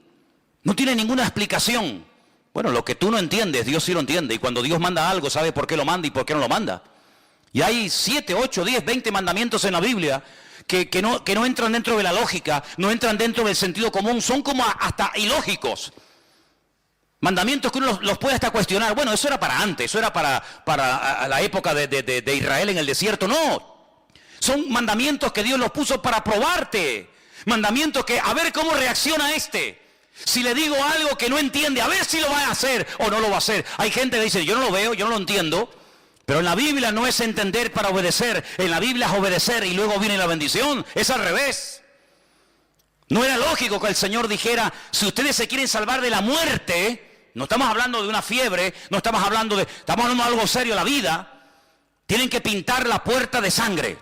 No tiene ninguna explicación. Bueno, lo que tú no entiendes, Dios sí lo entiende. Y cuando Dios manda algo, sabe por qué lo manda y por qué no lo manda. Y hay 7, 8, 10, 20 mandamientos en la Biblia que no entran dentro de la lógica, no entran dentro del sentido común, son como hasta ilógicos. Mandamientos que uno los puede hasta cuestionar. Bueno, eso era para antes, eso era para la época de Israel en el desierto. No, son mandamientos que Dios los puso para probarte. Mandamientos que, a ver cómo reacciona este. Si le digo algo que no entiende, a ver si lo va a hacer o no lo va a hacer. Hay gente que dice, yo no lo veo, yo no lo entiendo. Pero en la Biblia no es entender para obedecer. En la Biblia es obedecer y luego viene la bendición. Es al revés. No era lógico que el Señor dijera, si ustedes se quieren salvar de la muerte, no estamos hablando de una fiebre, no estamos hablando de algo serio, la vida, tienen que pintar la puerta de sangre.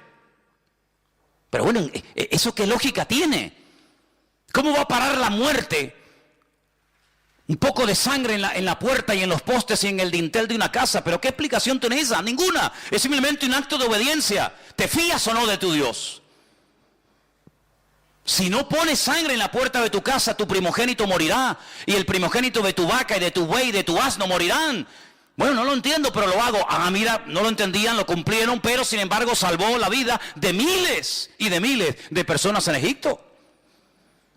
Pero bueno, ¿eso qué lógica tiene? ¿Cómo va a parar la muerte? Un poco de sangre en la puerta y en los postes y en el dintel de una casa. ¿Pero qué explicación tiene esa? Ninguna. Es simplemente un acto de obediencia. ¿Te fías o no de tu Dios? Si no pones sangre en la puerta de tu casa, tu primogénito morirá. Y el primogénito de tu vaca y de tu buey y de tu asno morirán. Bueno, no lo entiendo, pero lo hago. Ah, mira, no lo entendían, lo cumplieron, pero sin embargo salvó la vida de miles y de miles de personas en Egipto.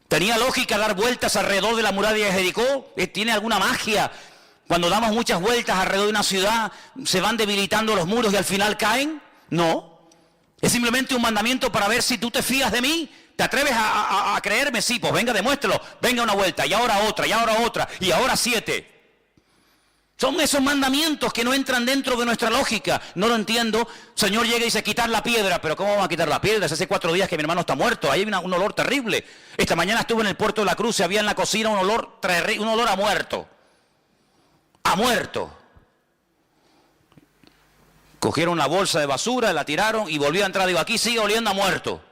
¿Tenía lógica dar vueltas alrededor de la muralla de Jericó? ¿Tiene alguna magia? Cuando damos muchas vueltas alrededor de una ciudad, ¿se van debilitando los muros y al final caen? No. Es simplemente un mandamiento para ver si tú te fías de mí. ¿Te atreves a creerme? Sí, pues venga, demuéstralo. Venga una vuelta, y ahora otra, y ahora otra, y ahora 7. Son esos mandamientos que no entran dentro de nuestra lógica. No lo entiendo. Señor llega y dice, quitar la piedra. ¿Pero cómo vamos a quitar la piedra? Hace 4 días que mi hermano está muerto. Ahí hay un olor terrible. Esta mañana estuve en el puerto de la Cruz y había en la cocina un olor a muerto. A muerto. Cogieron la bolsa de basura, la tiraron y volvió a entrar. Digo, aquí sigue oliendo a muerto.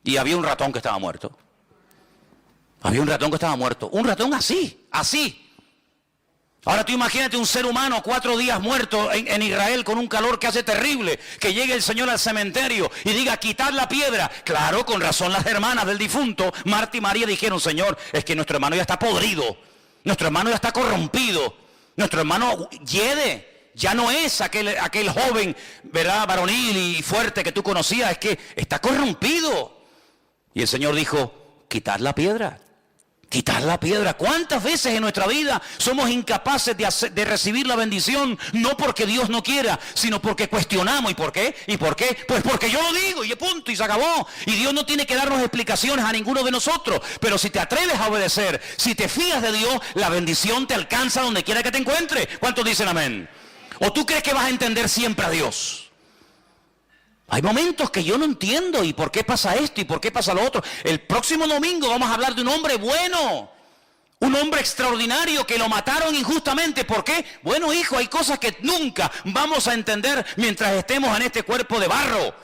Y había un ratón que estaba muerto. Había un ratón que estaba muerto. Un ratón así, así. Ahora tú imagínate un ser humano 4 días muerto en Israel con un calor que hace terrible, que llegue el Señor al cementerio y diga, quitar la piedra. Claro, con razón las hermanas del difunto, Marta y María, dijeron, Señor, es que nuestro hermano ya está podrido, nuestro hermano ya está corrompido, nuestro hermano hiede, ya no es aquel joven, ¿verdad?, varonil y fuerte que tú conocías, es que está corrompido. Y el Señor dijo, quitar la piedra. Quitar la piedra. ¿Cuántas veces en nuestra vida somos incapaces de recibir la bendición? No porque Dios no quiera, sino porque cuestionamos. ¿Y por qué? ¿Y por qué? Pues porque yo lo digo y punto y se acabó. Y Dios no tiene que darnos explicaciones a ninguno de nosotros. Pero si te atreves a obedecer, si te fías de Dios, la bendición te alcanza donde quiera que te encuentres. ¿Cuántos dicen amén? ¿O tú crees que vas a entender siempre a Dios? Hay momentos que yo no entiendo, ¿y por qué pasa esto? ¿Y por qué pasa lo otro? El próximo domingo vamos a hablar de un hombre bueno, un hombre extraordinario que lo mataron injustamente. ¿Por qué? Bueno, hijo, hay cosas que nunca vamos a entender mientras estemos en este cuerpo de barro.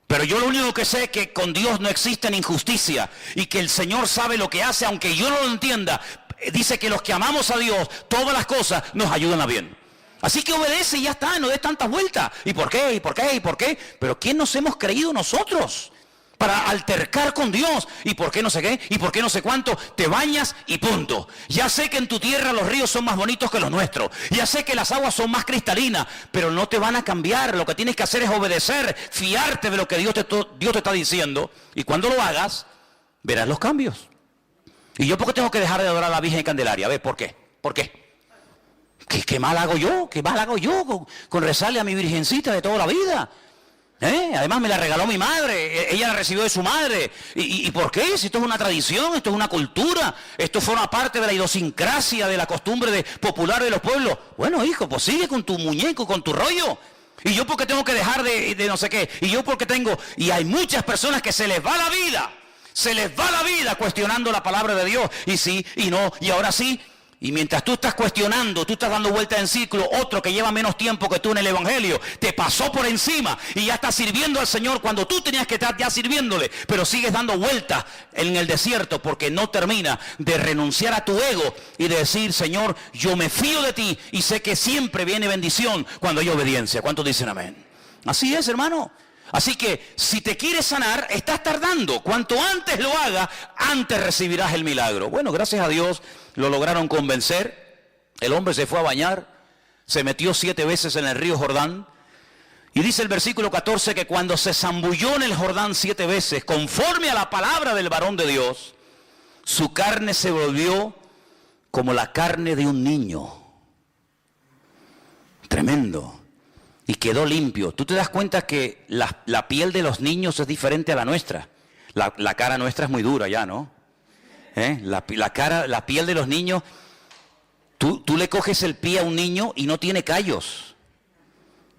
Pero yo lo único que sé es que con Dios no existe injusticia y que el Señor sabe lo que hace, aunque yo no lo entienda. Dice que los que amamos a Dios, todas las cosas nos ayudan a bien. Así que obedece y ya está, no des tantas vueltas. ¿Y por qué? ¿Y por qué? ¿Y por qué? Pero ¿quién nos hemos creído nosotros para altercar con Dios? ¿Y por qué no sé qué? ¿Y por qué no sé cuánto? Te bañas y punto. Ya sé que en tu tierra los ríos son más bonitos que los nuestros. Ya sé que las aguas son más cristalinas, pero no te van a cambiar. Lo que tienes que hacer es obedecer, fiarte de lo que Dios te está diciendo. Y cuando lo hagas, verás los cambios. ¿Y yo por qué tengo que dejar de adorar a la Virgen Candelaria? A ver, ¿por qué? ¿Por qué? ¿Qué mal hago yo? ¿Qué mal hago yo con rezarle a mi virgencita de toda la vida? Además me la regaló mi madre, ella la recibió de su madre. ¿Y por qué? Si esto es una tradición, esto es una cultura, esto forma parte de la idiosincrasia, de la costumbre popular de los pueblos. Bueno, hijo, pues sigue con tu muñeco, con tu rollo. Y yo porque tengo que dejar de no sé qué. Y yo porque tengo... Y hay muchas personas que se les va la vida. Se les va la vida cuestionando la palabra de Dios. Y sí, y no, y ahora sí. Y mientras tú estás cuestionando, tú estás dando vueltas en ciclo, otro que lleva menos tiempo que tú en el Evangelio, te pasó por encima y ya estás sirviendo al Señor cuando tú tenías que estar ya sirviéndole, pero sigues dando vueltas en el desierto porque no termina de renunciar a tu ego y de decir, Señor, yo me fío de ti y sé que siempre viene bendición cuando hay obediencia. ¿Cuántos dicen amén? Así es, hermano. Así que si te quieres sanar, estás tardando. Cuanto antes lo hagas, antes recibirás el milagro. Bueno, gracias a Dios lo lograron convencer. El hombre se fue a bañar, se metió 7 veces en el río Jordán. Y dice el versículo 14 que cuando se zambulló en el Jordán 7 veces, conforme a la palabra del varón de Dios, su carne se volvió como la carne de un niño. Tremendo. Y quedó limpio. Tú te das cuenta que la piel de los niños es diferente a la nuestra. La cara nuestra es muy dura ya, ¿no? La piel de los niños, tú le coges el pie a un niño y no tiene callos.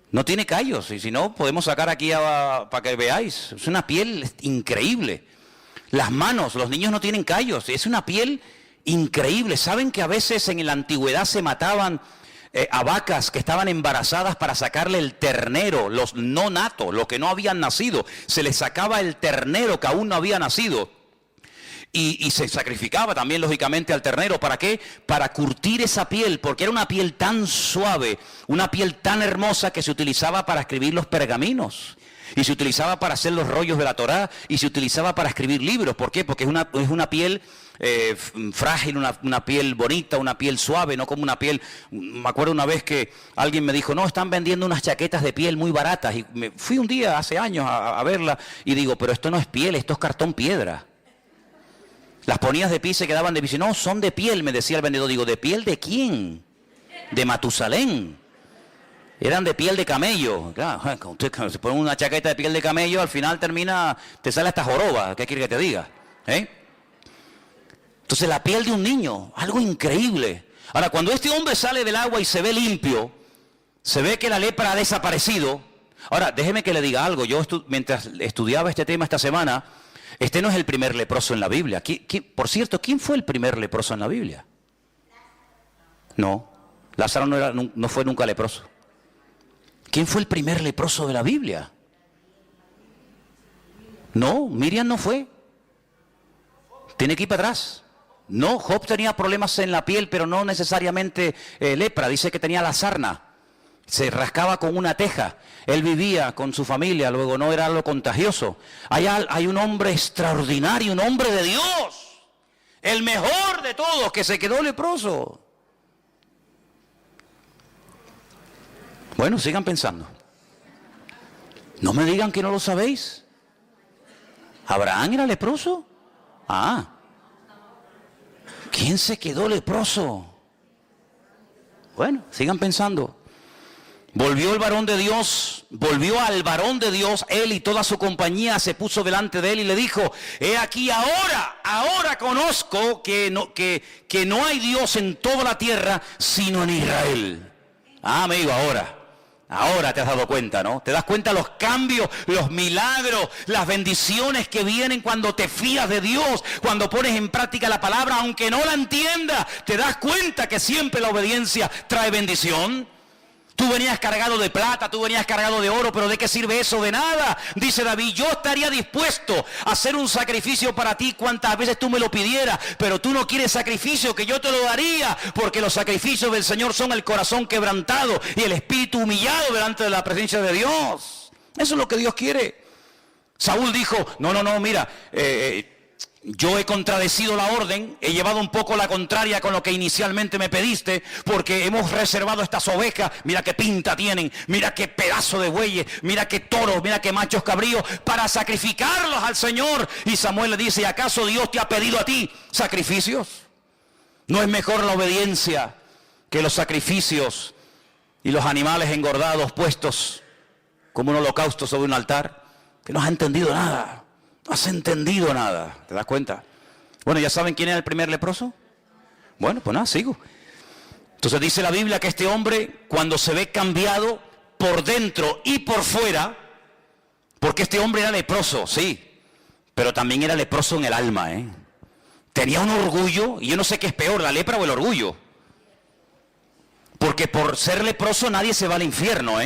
No tiene callos. Y si no, podemos sacar aquí para que veáis. Es una piel increíble. Las manos, los niños no tienen callos. Es una piel increíble. ¿Saben que a veces en la antigüedad se mataban a vacas que estaban embarazadas para sacarle el ternero, los no natos, los que no habían nacido? Se les sacaba el ternero que aún no había nacido y se sacrificaba también lógicamente al ternero. ¿Para qué? Para curtir esa piel, porque era una piel tan suave, una piel tan hermosa que se utilizaba para escribir los pergaminos. Y se utilizaba para hacer los rollos de la Torá y se utilizaba para escribir libros. ¿Por qué? Porque es una piel frágil, una piel bonita, una piel suave, no como una piel... Me acuerdo una vez que alguien me dijo, no, están vendiendo unas chaquetas de piel muy baratas. Y me fui un día, hace años, a verla y digo, pero esto no es piel, esto es cartón piedra. Las ponías de pie y se quedaban de pie. No, son de piel, me decía el vendedor. Digo, ¿de piel de quién? De Matusalén. Eran de piel de camello. Claro, cuando se pone una chaqueta de piel de camello, al final te sale hasta joroba. ¿Qué quiere que te diga? Entonces la piel de un niño, algo increíble. Ahora, cuando este hombre sale del agua y se ve limpio, se ve que la lepra ha desaparecido. Ahora, déjeme que le diga algo. Yo mientras estudiaba este tema esta semana, este no es el primer leproso en la Biblia. Por cierto, ¿quién fue el primer leproso en la Biblia? No, Lázaro no fue nunca leproso. ¿Quién fue el primer leproso de la Biblia? No, Miriam no fue. Tiene que ir para atrás. No, Job tenía problemas en la piel, pero no necesariamente lepra. Dice que tenía la sarna. Se rascaba con una teja. Él vivía con su familia, luego no era algo contagioso. Hay un hombre extraordinario, un hombre de Dios. El mejor de todos, que se quedó leproso. Bueno, sigan pensando. No me digan que no lo sabéis. ¿Abraham era leproso? Ah. ¿Quién se quedó leproso? Bueno, sigan pensando. Volvió al varón de Dios, él y toda su compañía se puso delante de él y le dijo, he aquí ahora conozco que no hay Dios en toda la tierra sino en Israel. Ah, amigo, ahora te has dado cuenta, ¿no? Te das cuenta los cambios, los milagros, las bendiciones que vienen cuando te fías de Dios, cuando pones en práctica la palabra, aunque no la entiendas, te das cuenta que siempre la obediencia trae bendición. Tú venías cargado de plata, tú venías cargado de oro, pero ¿de qué sirve eso? De nada. Dice David, yo estaría dispuesto a hacer un sacrificio para ti cuantas veces tú me lo pidieras, pero tú no quieres sacrificio, que yo te lo daría, porque los sacrificios del Señor son el corazón quebrantado y el espíritu humillado delante de la presencia de Dios. Eso es lo que Dios quiere. Saúl dijo, no, mira, yo he contradecido la orden, he llevado un poco la contraria con lo que inicialmente me pediste, porque hemos reservado estas ovejas, mira qué pinta tienen, mira qué pedazo de bueyes, mira qué toros, mira qué machos cabríos, para sacrificarlos al Señor. Y Samuel le dice, ¿acaso Dios te ha pedido a ti sacrificios? ¿No es mejor la obediencia que los sacrificios y los animales engordados puestos como un holocausto sobre un altar, que no has entendido nada, no has entendido nada, ¿te das cuenta? Bueno, ¿ya saben quién era el primer leproso? Bueno, pues nada, sigo. Entonces dice la Biblia que este hombre, cuando se ve cambiado por dentro y por fuera, porque este hombre era leproso, sí, pero también era leproso en el alma, Tenía un orgullo, y yo no sé qué es peor, la lepra o el orgullo. Porque por ser leproso nadie se va al infierno,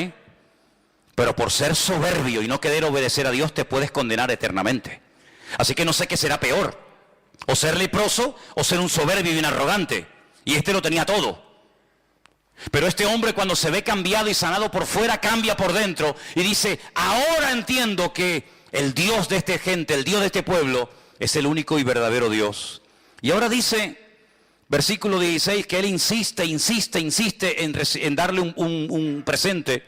Pero por ser soberbio y no querer obedecer a Dios te puedes condenar eternamente. Así que no sé qué será peor, o ser leproso o ser un soberbio y un arrogante. Y este lo tenía todo. Pero este hombre, cuando se ve cambiado y sanado por fuera, cambia por dentro y dice: ahora entiendo que el Dios de esta gente, el Dios de este pueblo, es el único y verdadero Dios. Y ahora dice, versículo 16, que él insiste en darle un presente,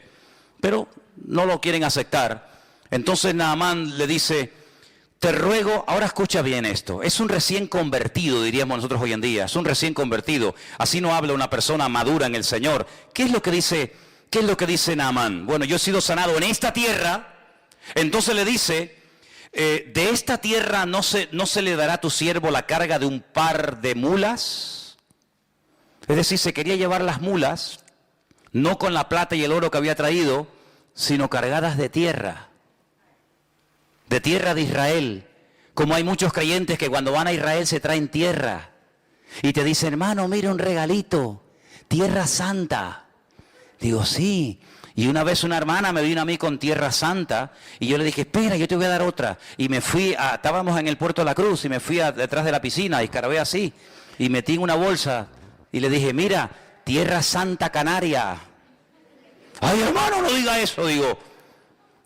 pero no lo quieren aceptar. Entonces Naamán le dice: te ruego, ahora escucha bien esto, es un recién convertido, diríamos nosotros hoy en día, es un recién convertido, así no habla una persona madura en el Señor. ¿Qué es lo que dice Naamán? Bueno, yo he sido sanado en esta tierra. Entonces le dice: de esta tierra no se le dará a tu siervo la carga de un par de mulas. Es decir, se quería llevar las mulas, no con la plata y el oro que había traído, sino cargadas de tierra de Israel. Como hay muchos creyentes que cuando van a Israel se traen tierra y te dicen: hermano, mira un regalito, tierra santa. Digo: sí. Y una vez una hermana me vino a mí con tierra santa y yo le dije: espera, yo te voy a dar otra. Y me fui, estábamos en el Puerto de la Cruz y me fui detrás de la piscina y escarbé así y metí en una bolsa y le dije: mira, tierra santa canaria. Ay, hermano, no diga eso. Digo,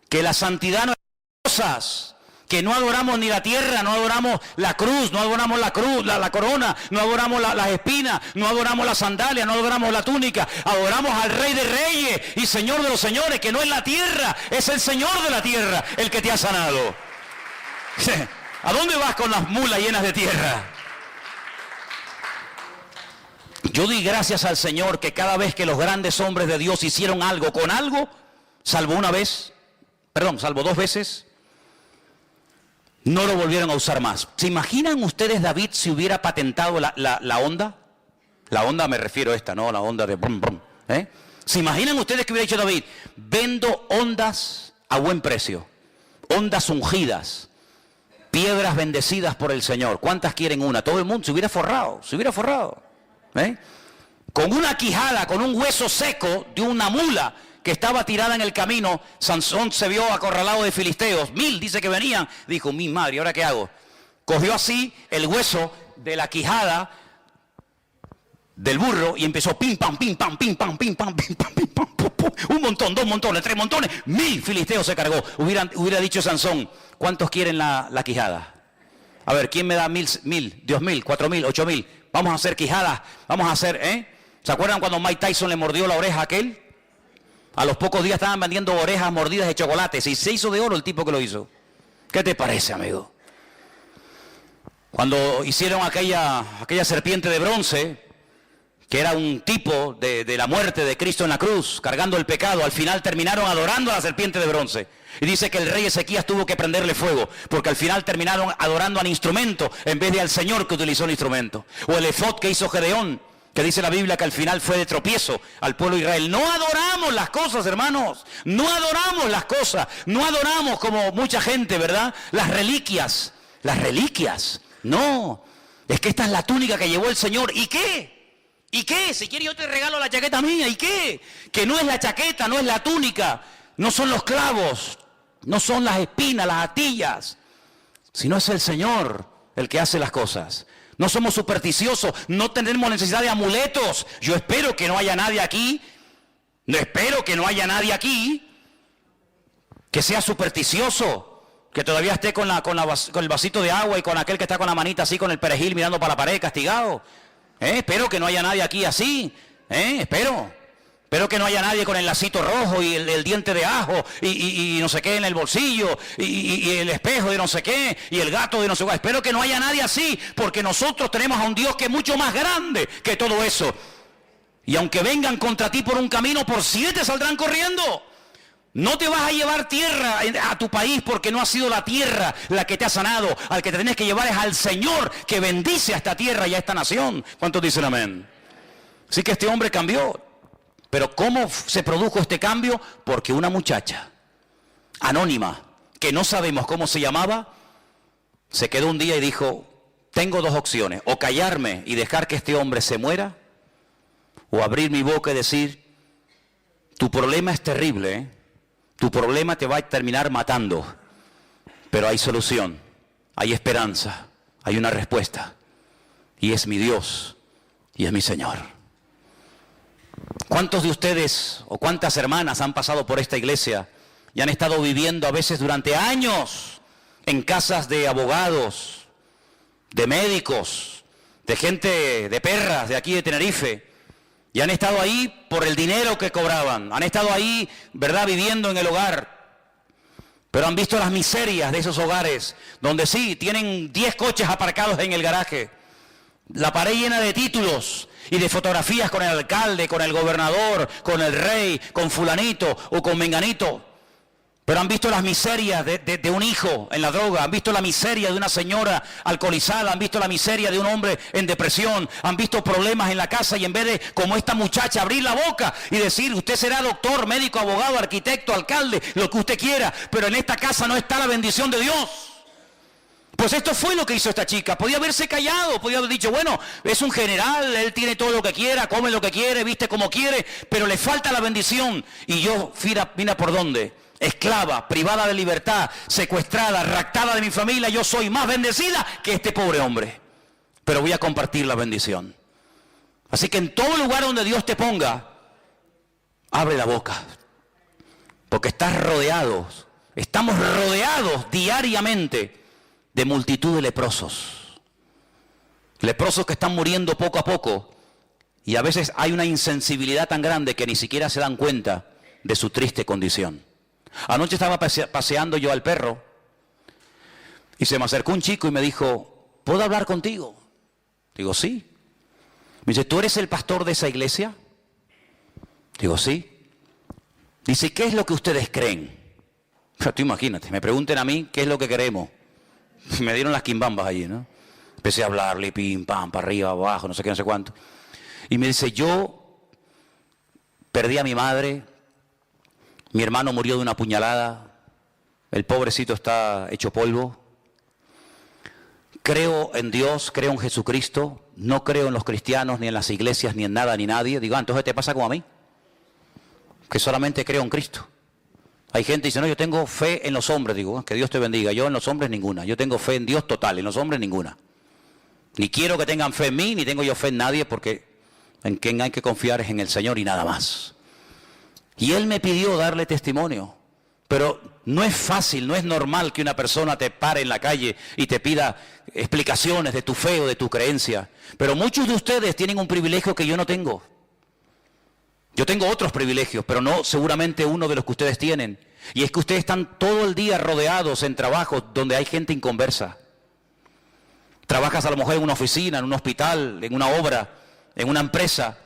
que la santidad no es cosas, que no adoramos ni la tierra, no adoramos la cruz, no adoramos la cruz, la corona, no adoramos las espinas, no adoramos las sandalias, no adoramos la túnica, adoramos al Rey de Reyes y Señor de los Señores, que no es la tierra, es el Señor de la tierra el que te ha sanado. ¿A dónde vas con las mulas llenas de tierra? Yo di gracias al Señor que cada vez que los grandes hombres de Dios hicieron algo con algo, salvo dos veces, no lo volvieron a usar más. ¿Se imaginan ustedes David si hubiera patentado la onda? La onda me refiero a esta, ¿no? La onda de brum, brum, ¿Se imaginan ustedes que hubiera dicho David: vendo ondas a buen precio, ondas ungidas, piedras bendecidas por el Señor? ¿Cuántas quieren una? Todo el mundo se hubiera forrado. Con una quijada, con un hueso seco de una mula que estaba tirada en el camino, Sansón se vio acorralado de filisteos. 1000 dice que venían. Dijo: mi madre, ¿ahora qué hago? Cogió así el hueso de la quijada del burro y empezó pim pam, pim pam, pim pam, pim pam, pim pam, pim pam, pum, pum. Un montón, 2 montones, 3 montones, 1000 filisteos se cargó. Hubiera dicho Sansón: ¿cuántos quieren la quijada? A ver, ¿quién me da 1000, 2000, 4000, 8000? Vamos a hacer quijadas, vamos a hacer, ¿Se acuerdan cuando Mike Tyson le mordió la oreja a aquel? A los pocos días estaban vendiendo orejas mordidas de chocolate y se hizo de oro el tipo que lo hizo. ¿Qué te parece, amigo? Cuando hicieron aquella serpiente de bronce, que era un tipo de la muerte de Cristo en la cruz, cargando el pecado, al final terminaron adorando a la serpiente de bronce. Y dice que el rey Ezequías tuvo que prenderle fuego, porque al final terminaron adorando al instrumento en vez de al Señor que utilizó el instrumento. O el efod que hizo Gedeón, que dice la Biblia que al final fue de tropiezo al pueblo de Israel. No adoramos las cosas, hermanos, no adoramos las cosas, no adoramos como mucha gente, ¿verdad? Las reliquias, no, es que esta es la túnica que llevó el Señor. ¿Y qué? ¿Y qué? Si quieres yo te regalo la chaqueta mía. ¿Y qué? Que no es la chaqueta, no es la túnica, no son los clavos, no son las espinas, las astillas, sino es el Señor el que hace las cosas. No somos supersticiosos, no tenemos necesidad de amuletos. Yo espero que no haya nadie aquí, que sea supersticioso, que todavía esté con el vasito de agua y con aquel que está con la manita así con el perejil mirando para la pared castigado. Espero que no haya nadie aquí así, espero que no haya nadie con el lacito rojo y el diente de ajo y no sé qué en el bolsillo y el espejo de no sé qué y el gato de no sé qué. Espero que no haya nadie así, porque nosotros tenemos a un Dios que es mucho más grande que todo eso. Y aunque vengan contra ti por un camino, por 7 saldrán corriendo. No te vas a llevar tierra a tu país porque no ha sido la tierra la que te ha sanado. Al que te tienes que llevar es al Señor que bendice a esta tierra y a esta nación. ¿Cuántos dicen amén? Así que este hombre cambió. Pero ¿cómo se produjo este cambio? Porque una muchacha anónima, que no sabemos cómo se llamaba, se quedó un día y dijo, tengo 2 opciones, o callarme y dejar que este hombre se muera, o abrir mi boca y decir, tu problema es terrible, ¿eh? Tu problema te va a terminar matando, pero hay solución, hay esperanza, hay una respuesta, y es mi Dios, y es mi Señor. ¿Cuántos de ustedes o cuántas hermanas han pasado por esta iglesia y han estado viviendo a veces durante años en casas de abogados, de médicos, de gente, de perras de aquí de Tenerife, y han estado ahí por el dinero que cobraban, han estado ahí, ¿verdad?, viviendo en el hogar, pero han visto las miserias de esos hogares, donde sí, tienen 10 coches aparcados en el garaje, la pared llena de títulos y de fotografías con el alcalde, con el gobernador, con el rey, con fulanito o con menganito. Pero han visto las miserias de un hijo en la droga, han visto la miseria de una señora alcoholizada, han visto la miseria de un hombre en depresión, han visto problemas en la casa y en vez de, como esta muchacha, abrir la boca y decir, usted será doctor, médico, abogado, arquitecto, alcalde, lo que usted quiera, pero en esta casa no está la bendición de Dios. Pues esto fue lo que hizo esta chica. Podía haberse callado, podía haber dicho, bueno, es un general, él tiene todo lo que quiera, come lo que quiere, viste como quiere, pero le falta la bendición. Y yo, mira por dónde, esclava, privada de libertad, secuestrada, raptada de mi familia, yo soy más bendecida que este pobre hombre. Pero voy a compartir la bendición. Así que en todo lugar donde Dios te ponga, abre la boca. Porque estamos rodeados diariamente de multitud de leprosos. Leprosos que están muriendo poco a poco. Y a veces hay una insensibilidad tan grande que ni siquiera se dan cuenta de su triste condición. Anoche estaba paseando yo al perro y se me acercó un chico y me dijo, ¿puedo hablar contigo? Digo, sí. Me dice, ¿tú eres el pastor de esa iglesia? Digo, sí. Dice, ¿qué es lo que ustedes creen? Pero tú imagínate, me pregunten a mí qué es lo que queremos. Me dieron las quimbambas allí, ¿no? Empecé a hablarle, pim, pam, para arriba, abajo, no sé qué, no sé cuánto. Y me dice, yo perdí a mi madre, mi hermano murió de una puñalada, el pobrecito está hecho polvo. Creo en Dios, creo en Jesucristo, no creo en los cristianos, ni en las iglesias, ni en nada, ni nadie. Digo, entonces te pasa como a mí, que solamente creo en Cristo. Hay gente que dice, no, yo tengo fe en los hombres. Digo, que Dios te bendiga. Yo en los hombres ninguna. Yo tengo fe en Dios total, en los hombres ninguna. Ni quiero que tengan fe en mí, ni tengo yo fe en nadie, porque en quien hay que confiar es en el Señor y nada más. Y él me pidió darle testimonio. Pero no es fácil, no es normal que una persona te pare en la calle y te pida explicaciones de tu fe o de tu creencia. Pero muchos de ustedes tienen un privilegio que yo no tengo. Yo tengo otros privilegios, pero no seguramente uno de los que ustedes tienen. Y es que ustedes están todo el día rodeados en trabajos donde hay gente inconversa. Trabajas a lo mejor en una oficina, en un hospital, en una obra, en una empresa,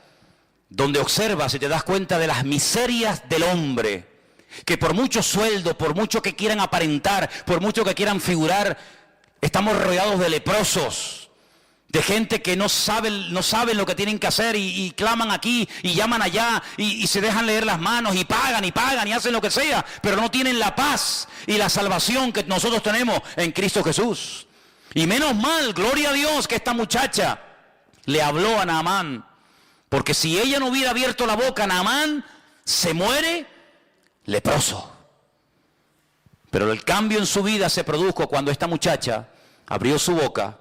donde observas y te das cuenta de las miserias del hombre, que por mucho sueldo, por mucho que quieran aparentar, por mucho que quieran figurar, estamos rodeados de leprosos. De gente que no saben lo que tienen que hacer y claman aquí y llaman allá y se dejan leer las manos y pagan y hacen lo que sea, pero no tienen la paz y la salvación que nosotros tenemos en Cristo Jesús. Y menos mal, gloria a Dios, que esta muchacha le habló a Naamán, porque si ella no hubiera abierto la boca, Naamán se muere leproso. Pero el cambio en su vida se produjo cuando esta muchacha abrió su boca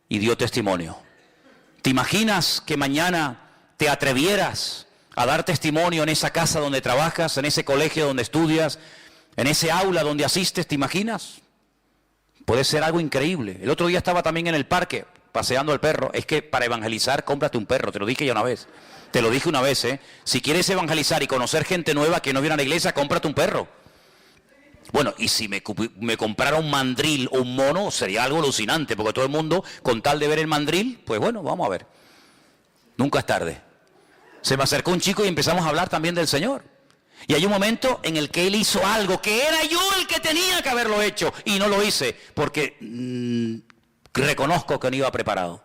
y dio testimonio. ¿Te imaginas que mañana te atrevieras a dar testimonio en esa casa donde trabajas, en ese colegio donde estudias, en ese aula donde asistes? ¿Te imaginas? Puede ser algo increíble. El otro día estaba también en el parque paseando al perro. Es que para evangelizar, cómprate un perro. Te lo dije ya una vez. Te lo dije una vez, ¿eh? Si quieres evangelizar y conocer gente nueva que no viene a la iglesia, cómprate un perro. Bueno, y si me comprara un mandril o un mono, sería algo alucinante, porque todo el mundo, con tal de ver el mandril, pues bueno, vamos a ver. Nunca es tarde. Se me acercó un chico y empezamos a hablar también del Señor. Y hay un momento en el que él hizo algo que era yo el que tenía que haberlo hecho y no lo hice porque reconozco que no iba preparado.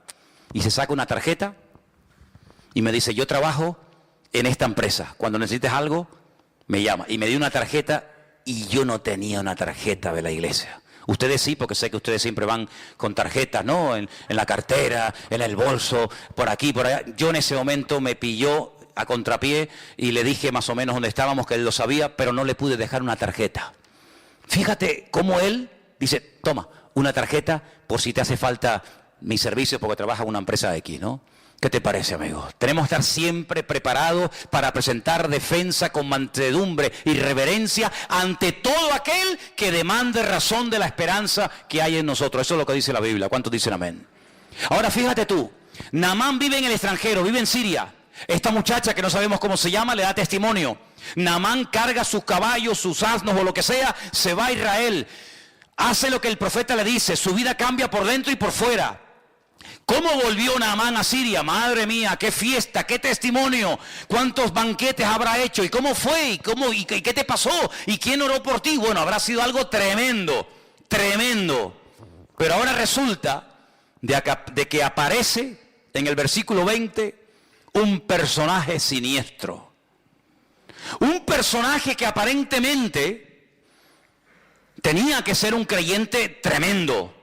Y se saca una tarjeta y me dice, yo trabajo en esta empresa. Cuando necesites algo, me llama. Y me dio una tarjeta y yo no tenía una tarjeta de la iglesia. Ustedes sí, porque sé que ustedes siempre van con tarjetas, ¿no? En la cartera, en el bolso, por aquí, por allá. Yo en ese momento me pilló a contrapié y le dije más o menos dónde estábamos, que él lo sabía, pero no le pude dejar una tarjeta. Fíjate cómo él dice, toma, una tarjeta por si te hace falta mi servicio porque trabaja en una empresa X, ¿no? ¿Qué te parece, amigo? Tenemos que estar siempre preparados para presentar defensa con mansedumbre y reverencia ante todo aquel que demande razón de la esperanza que hay en nosotros. Eso es lo que dice la Biblia. ¿Cuántos dicen amén? Ahora fíjate tú, Naamán vive en el extranjero, vive en Siria. Esta muchacha que no sabemos cómo se llama le da testimonio. Naamán carga sus caballos, sus asnos o lo que sea, se va a Israel. Hace lo que el profeta le dice, su vida cambia por dentro y por fuera. ¿Cómo volvió Naamán a Siria? Madre mía, qué fiesta, qué testimonio, cuántos banquetes habrá hecho, y cómo fue, y qué te pasó, y quién oró por ti. Bueno, habrá sido algo tremendo, tremendo. Pero ahora resulta de que aparece en el versículo 20 un personaje siniestro. Un personaje que aparentemente tenía que ser un creyente tremendo,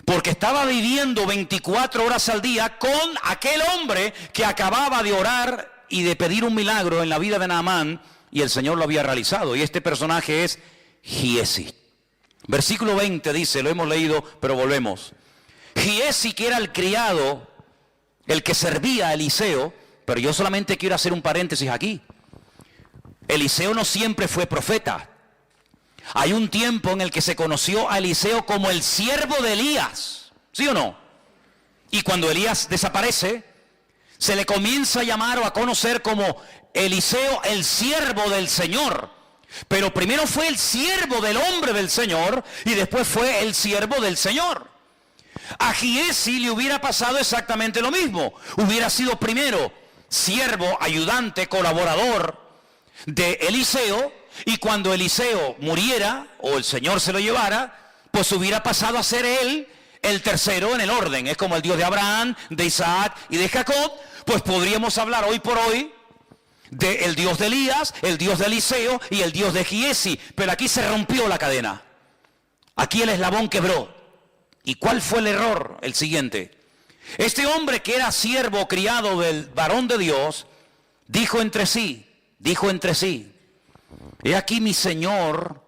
porque estaba viviendo 24 horas al día con aquel hombre que acababa de orar y de pedir un milagro en la vida de Naamán, y el Señor lo había realizado. Y este personaje es Giesi. Versículo 20 dice, lo hemos leído, pero volvemos. Giesi, que era el criado, el que servía a Eliseo, pero yo solamente quiero hacer un paréntesis aquí. Eliseo no siempre fue profeta. Hay un tiempo en el que se conoció a Eliseo como el siervo de Elías, ¿sí o no? Y cuando Elías desaparece, se le comienza a llamar o a conocer como Eliseo, el siervo del Señor. Pero primero fue el siervo del hombre del Señor y después fue el siervo del Señor. A Giesi le hubiera pasado exactamente lo mismo. Hubiera sido primero siervo, ayudante, colaborador de Eliseo, y cuando Eliseo muriera o el Señor se lo llevara, pues hubiera pasado a ser él el tercero en el orden. Es como el Dios de Abraham, de Isaac y de Jacob. Pues podríamos hablar hoy por hoy del Dios de Elías, el Dios de Eliseo y el Dios de Giesi. Pero aquí se rompió la cadena. Aquí el eslabón quebró. ¿Y cuál fue el error? El siguiente. Este hombre que era siervo criado del varón de Dios, dijo entre sí, he aquí mi Señor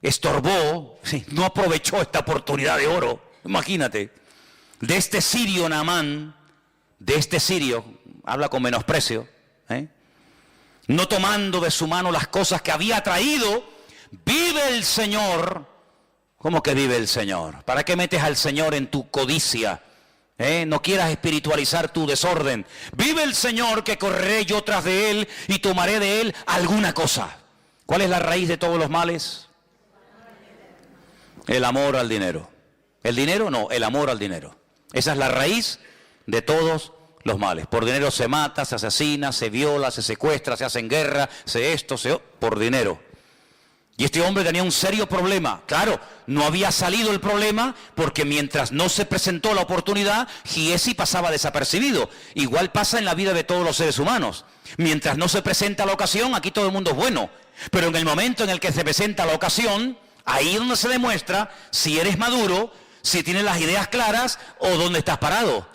estorbó, no aprovechó esta oportunidad de oro. Imagínate, de este sirio Naamán, de este sirio, habla con menosprecio, no tomando de su mano las cosas que había traído, vive el Señor. ¿Cómo que vive el Señor? ¿Para qué metes al Señor en tu codicia? No quieras espiritualizar tu desorden. Vive el Señor, que correré yo tras de él y tomaré de él alguna cosa. ¿Cuál es la raíz de todos los males? El amor al dinero. ¿El dinero? No, el amor al dinero. Esa es la raíz de todos los males. Por dinero se mata, se asesina, se viola, se secuestra, se hace en guerra, por dinero. Y este hombre tenía un serio problema. Claro, no había salido el problema porque mientras no se presentó la oportunidad, Giesi pasaba desapercibido. Igual pasa en la vida de todos los seres humanos. Mientras no se presenta la ocasión, aquí todo el mundo es bueno. Pero en el momento en el que se presenta la ocasión, ahí es donde se demuestra si eres maduro, si tienes las ideas claras o dónde estás parado.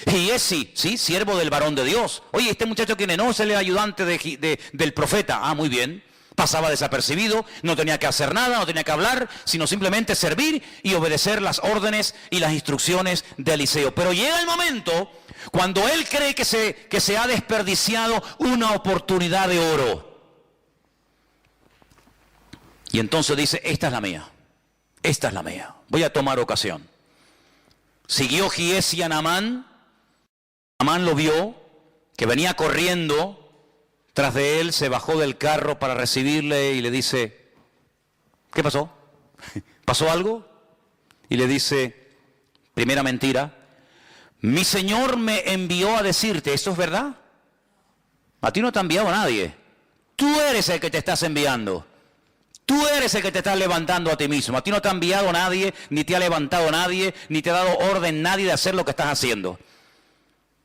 Giesi, sí, siervo del varón de Dios. Oye, este muchacho ¿quién es? No, es el ayudante del profeta. Ah, muy bien. Pasaba desapercibido, no tenía que hacer nada, no tenía que hablar, sino simplemente servir y obedecer las órdenes y las instrucciones de Eliseo. Pero llega el momento cuando él cree que se ha desperdiciado una oportunidad de oro. Y entonces dice, esta es la mía, voy a tomar ocasión. Siguió Giesi a Naamán, Naamán lo vio, que venía corriendo tras de él, se bajó del carro para recibirle y le dice, ¿qué pasó? ¿Pasó algo? Y le dice, primera mentira, mi Señor me envió a decirte, ¿esto es verdad? A ti no te ha enviado nadie. Tú eres el que te estás enviando. Tú eres el que te estás levantando a ti mismo. A ti no te ha enviado nadie, ni te ha levantado nadie, ni te ha dado orden nadie de hacer lo que estás haciendo.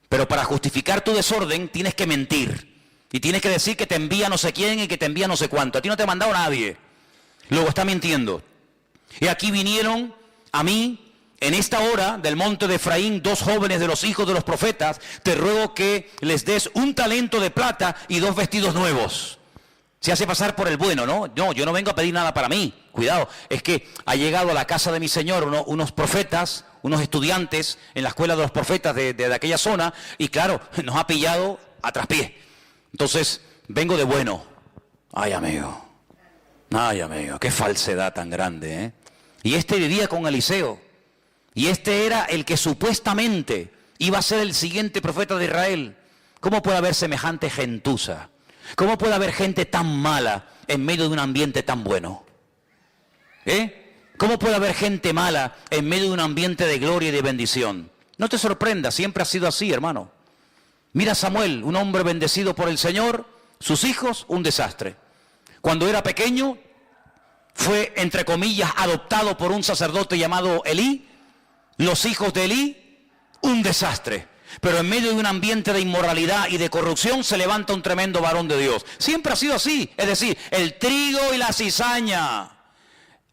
Pero para justificar tu desorden tienes que mentir. Y tienes que decir que te envía no sé quién y que te envía no sé cuánto. A ti no te ha mandado nadie. Luego está mintiendo. Y aquí vinieron a mí, en esta hora del monte de Efraín, 2 jóvenes de los hijos de los profetas. Te ruego que les des 1 talento de plata y 2 vestidos nuevos. Se hace pasar por el bueno, ¿no? No, yo no vengo a pedir nada para mí. Cuidado, es que ha llegado a la casa de mi señor unos profetas, unos estudiantes en la escuela de los profetas de aquella zona. Y claro, nos ha pillado a traspié. Entonces, vengo de bueno. Ay, amigo, qué falsedad tan grande, ¿eh? Y este vivía con Eliseo. Y este era el que supuestamente iba a ser el siguiente profeta de Israel. ¿Cómo puede haber semejante gentuza? ¿Cómo puede haber gente tan mala en medio de un ambiente tan bueno? ¿Cómo puede haber gente mala en medio de un ambiente de gloria y de bendición? No te sorprendas, siempre ha sido así, hermano. Mira a Samuel, un hombre bendecido por el Señor, sus hijos, un desastre. Cuando era pequeño, fue, entre comillas, adoptado por un sacerdote llamado Elí. Los hijos de Elí, un desastre. Pero en medio de un ambiente de inmoralidad y de corrupción se levanta un tremendo varón de Dios. Siempre ha sido así. Es decir, el trigo y la cizaña.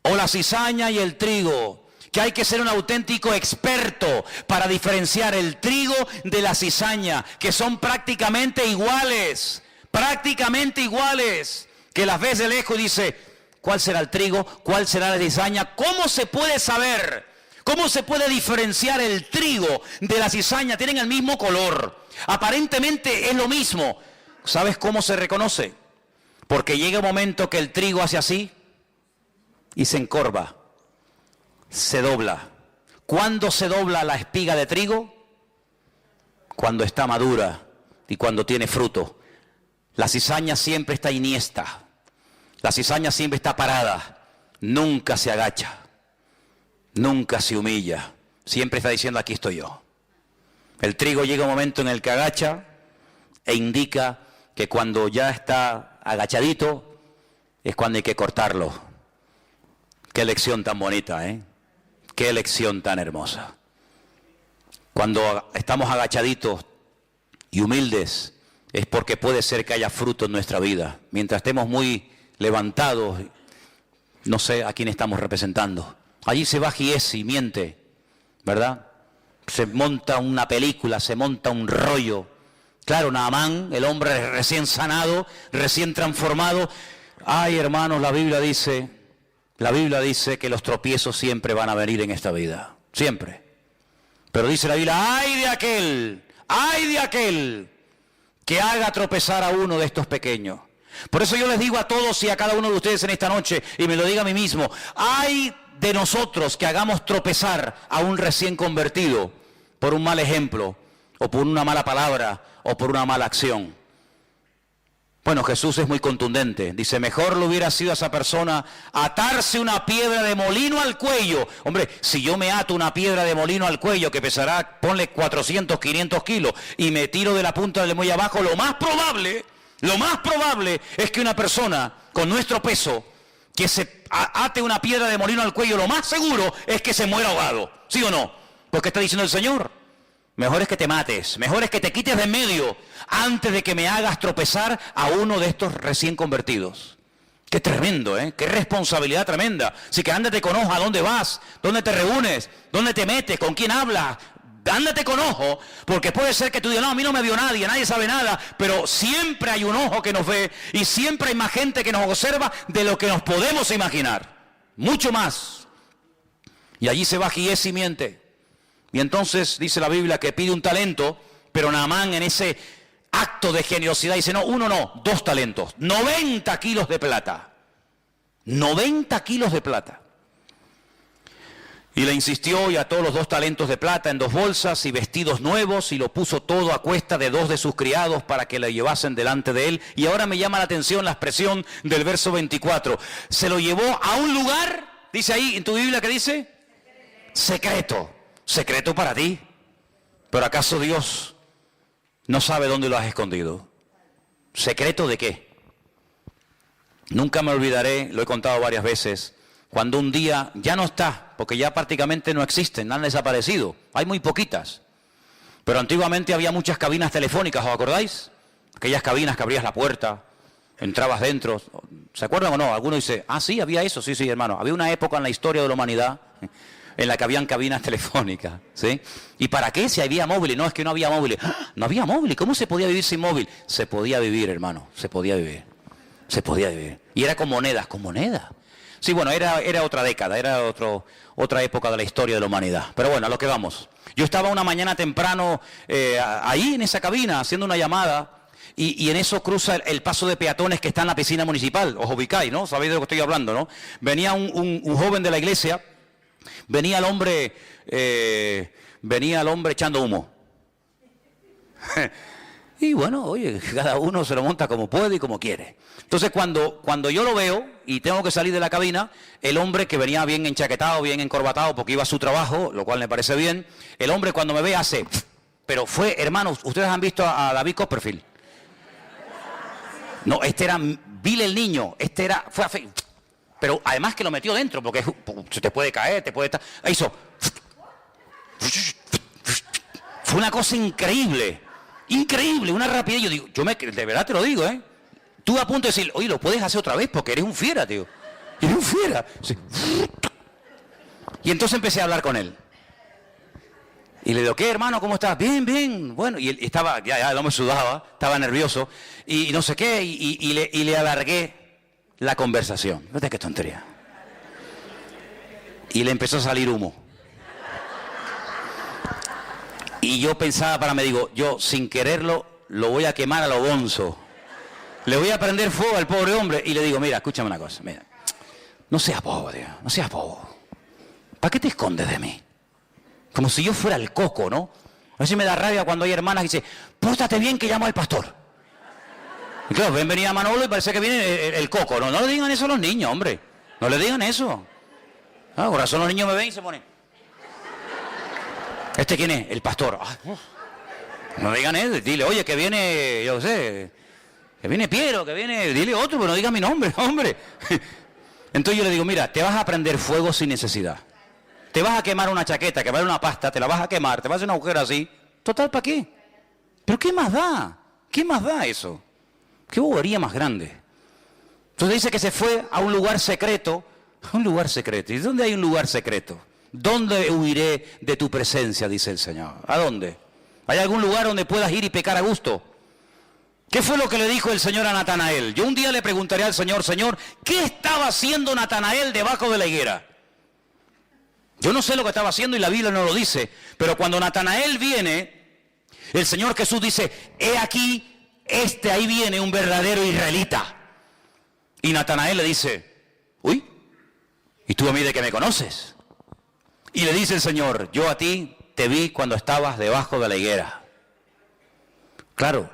O la cizaña y el trigo. Que hay que ser un auténtico experto para diferenciar el trigo de la cizaña. Que son prácticamente iguales. Prácticamente iguales. Que las ves de lejos y dice, ¿cuál será el trigo? ¿Cuál será la cizaña? ¿Cómo se puede saber? ¿Cómo se puede diferenciar el trigo de la cizaña? Tienen el mismo color. Aparentemente es lo mismo. ¿Sabes cómo se reconoce? Porque llega un momento que el trigo hace así y se encorva, se dobla. ¿Cuándo se dobla la espiga de trigo? Cuando está madura y cuando tiene fruto. La cizaña siempre está iniesta. La cizaña siempre está parada. Nunca se agacha. Nunca se humilla, siempre está diciendo aquí estoy yo. El trigo llega un momento en el que agacha e indica que cuando ya está agachadito es cuando hay que cortarlo. Qué lección tan bonita, ¿eh? Qué lección tan hermosa. Cuando estamos agachaditos y humildes es porque puede ser que haya fruto en nuestra vida. Mientras estemos muy levantados, no sé a quién estamos representando. Allí se va Giesi, miente, ¿verdad? Se monta una película, se monta un rollo. Claro, Naamán, el hombre recién sanado, recién transformado. Ay, hermanos, la Biblia dice que los tropiezos siempre van a venir en esta vida, siempre. Pero dice la Biblia, ay de aquel que haga tropezar a uno de estos pequeños. Por eso yo les digo a todos y a cada uno de ustedes en esta noche, y me lo digo a mí mismo, ay de nosotros que hagamos tropezar a un recién convertido por un mal ejemplo, o por una mala palabra, o por una mala acción. Bueno, Jesús es muy contundente. Dice, mejor le hubiera sido a esa persona atarse una piedra de molino al cuello. Hombre, si yo me ato una piedra de molino al cuello que pesará, ponle 400, 500 kilos, y me tiro de la punta del muelle abajo, lo más probable es que una persona con nuestro peso, que se ate una piedra de molino al cuello, lo más seguro es que se muera ahogado. ¿Sí o no? Porque está diciendo el Señor. Mejor es que te mates, mejor es que te quites de en medio antes de que me hagas tropezar a uno de estos recién convertidos. Qué tremendo, ¿eh? Qué responsabilidad tremenda. Así que ándate con ojo, ¿a dónde vas? ¿Dónde te reúnes? ¿Dónde te metes? ¿Con quién hablas? Ándate con ojo, porque puede ser que tú digas, no, a mí no me vio nadie sabe nada, pero siempre hay un ojo que nos ve y siempre hay más gente que nos observa de lo que nos podemos imaginar. Mucho más. Y allí se va Giesi y miente. Y entonces dice la Biblia que pide un talento, pero Naamán en ese acto de generosidad dice, no, 1 no, 2 talentos, 90 kilos de plata. 90 kilos de plata. Y le insistió y ató los 2 talentos de plata en 2 bolsas y vestidos nuevos y lo puso todo a cuesta de 2 de sus criados para que le llevasen delante de él. Y ahora me llama la atención la expresión del verso 24. Se lo llevó a un lugar, dice ahí en tu Biblia, ¿qué dice? Secreto. Secreto para ti. Pero ¿acaso Dios no sabe dónde lo has escondido? ¿Secreto de qué? Nunca me olvidaré, lo he contado varias veces, cuando un día ya no está, porque ya prácticamente no existen, han desaparecido, hay muy poquitas. Pero antiguamente había muchas cabinas telefónicas, ¿os acordáis? Aquellas cabinas que abrías la puerta, entrabas dentro. ¿Se acuerdan o no? Alguno dice, ah, sí, había eso. Sí, hermano. Había una época en la historia de la humanidad en la que habían cabinas telefónicas, ¿sí? ¿Y para qué? Si había móviles. No, es que no había móviles. ¡Ah! No había móviles. ¿Cómo se podía vivir sin móvil? Se podía vivir, hermano. Se podía vivir. Se podía vivir. Y era con monedas. ¿Con monedas? Sí, bueno, era otra década. Era otra época de la historia de la humanidad. Pero bueno, a lo que vamos. Yo estaba una mañana temprano ahí en esa cabina haciendo una llamada. Y en eso cruza el paso de peatones que está en la piscina municipal. Os ubicáis, ¿no? Sabéis de lo que estoy hablando, ¿no? Venía un joven de la iglesia, venía el hombre echando humo. Y bueno, oye, cada uno se lo monta como puede y como quiere. Entonces cuando yo lo veo y tengo que salir de la cabina, el hombre que venía bien enchaquetado, bien encorbatado porque iba a su trabajo, lo cual me parece bien, el hombre cuando me ve hace... Pero fue, hermanos, ustedes han visto a David Copperfield. No, este era Bill el niño, fue a fe, pero además que lo metió dentro, porque se te puede caer, te puede estar... Hizo... Fue una cosa increíble, una rapidez. Yo digo, de verdad te lo digo, ¿eh? Tú a punto de decir, oye, lo puedes hacer otra vez porque eres un fiera, tío. Eres un fiera. Sí. Y entonces empecé a hablar con él. Y le digo, ¿qué, hermano? ¿Cómo estás? Bien, bien. Bueno, y él estaba, ya no me sudaba, estaba nervioso, y no sé qué, y le alargué la conversación. Fíjate qué tontería. Y le empezó a salir humo. Y yo pensaba para mí, digo, yo sin quererlo lo voy a quemar a lo bonzo. Le voy a prender fuego al pobre hombre. Y le digo, mira, escúchame una cosa, mira. No seas bobo, tío, no seas bobo. ¿Para qué te escondes de mí? Como si yo fuera el coco, ¿no? A veces me da rabia cuando hay hermanas que dicen, pórtate bien que llamo al pastor. Y claro, ven venir a Manolo y parece que viene el coco. No le digan eso a los niños, hombre. No le digan eso. Ah, por razón los niños me ven y se ponen. ¿Este quién es? El pastor. Ah, no digan eso, dile, oye, que viene, yo sé, que viene Piero, que viene, dile otro, pero no diga mi nombre, hombre. Entonces yo le digo, mira, te vas a prender fuego sin necesidad. Te vas a quemar una chaqueta que vale una pasta, te la vas a quemar, te vas a hacer una agujero así. Total, ¿para qué? ¿Pero qué más da? ¿Qué más da eso? ¿Qué bobería más grande? Entonces dice que se fue a un lugar secreto. A un lugar secreto. ¿Y dónde hay un lugar secreto? ¿Dónde huiré de tu presencia? Dice el Señor. ¿A dónde? ¿Hay algún lugar donde puedas ir y pecar a gusto? ¿Qué fue lo que le dijo el Señor a Natanael? Yo un día le preguntaré al Señor, Señor, ¿qué estaba haciendo Natanael debajo de la higuera? Yo no sé lo que estaba haciendo y la Biblia no lo dice, pero cuando Natanael viene, el Señor Jesús dice, he aquí, ahí viene un verdadero israelita. Y Natanael le dice, uy, ¿y tú a mí de qué me conoces? Y le dice el Señor, yo a ti te vi cuando estabas debajo de la higuera. Claro,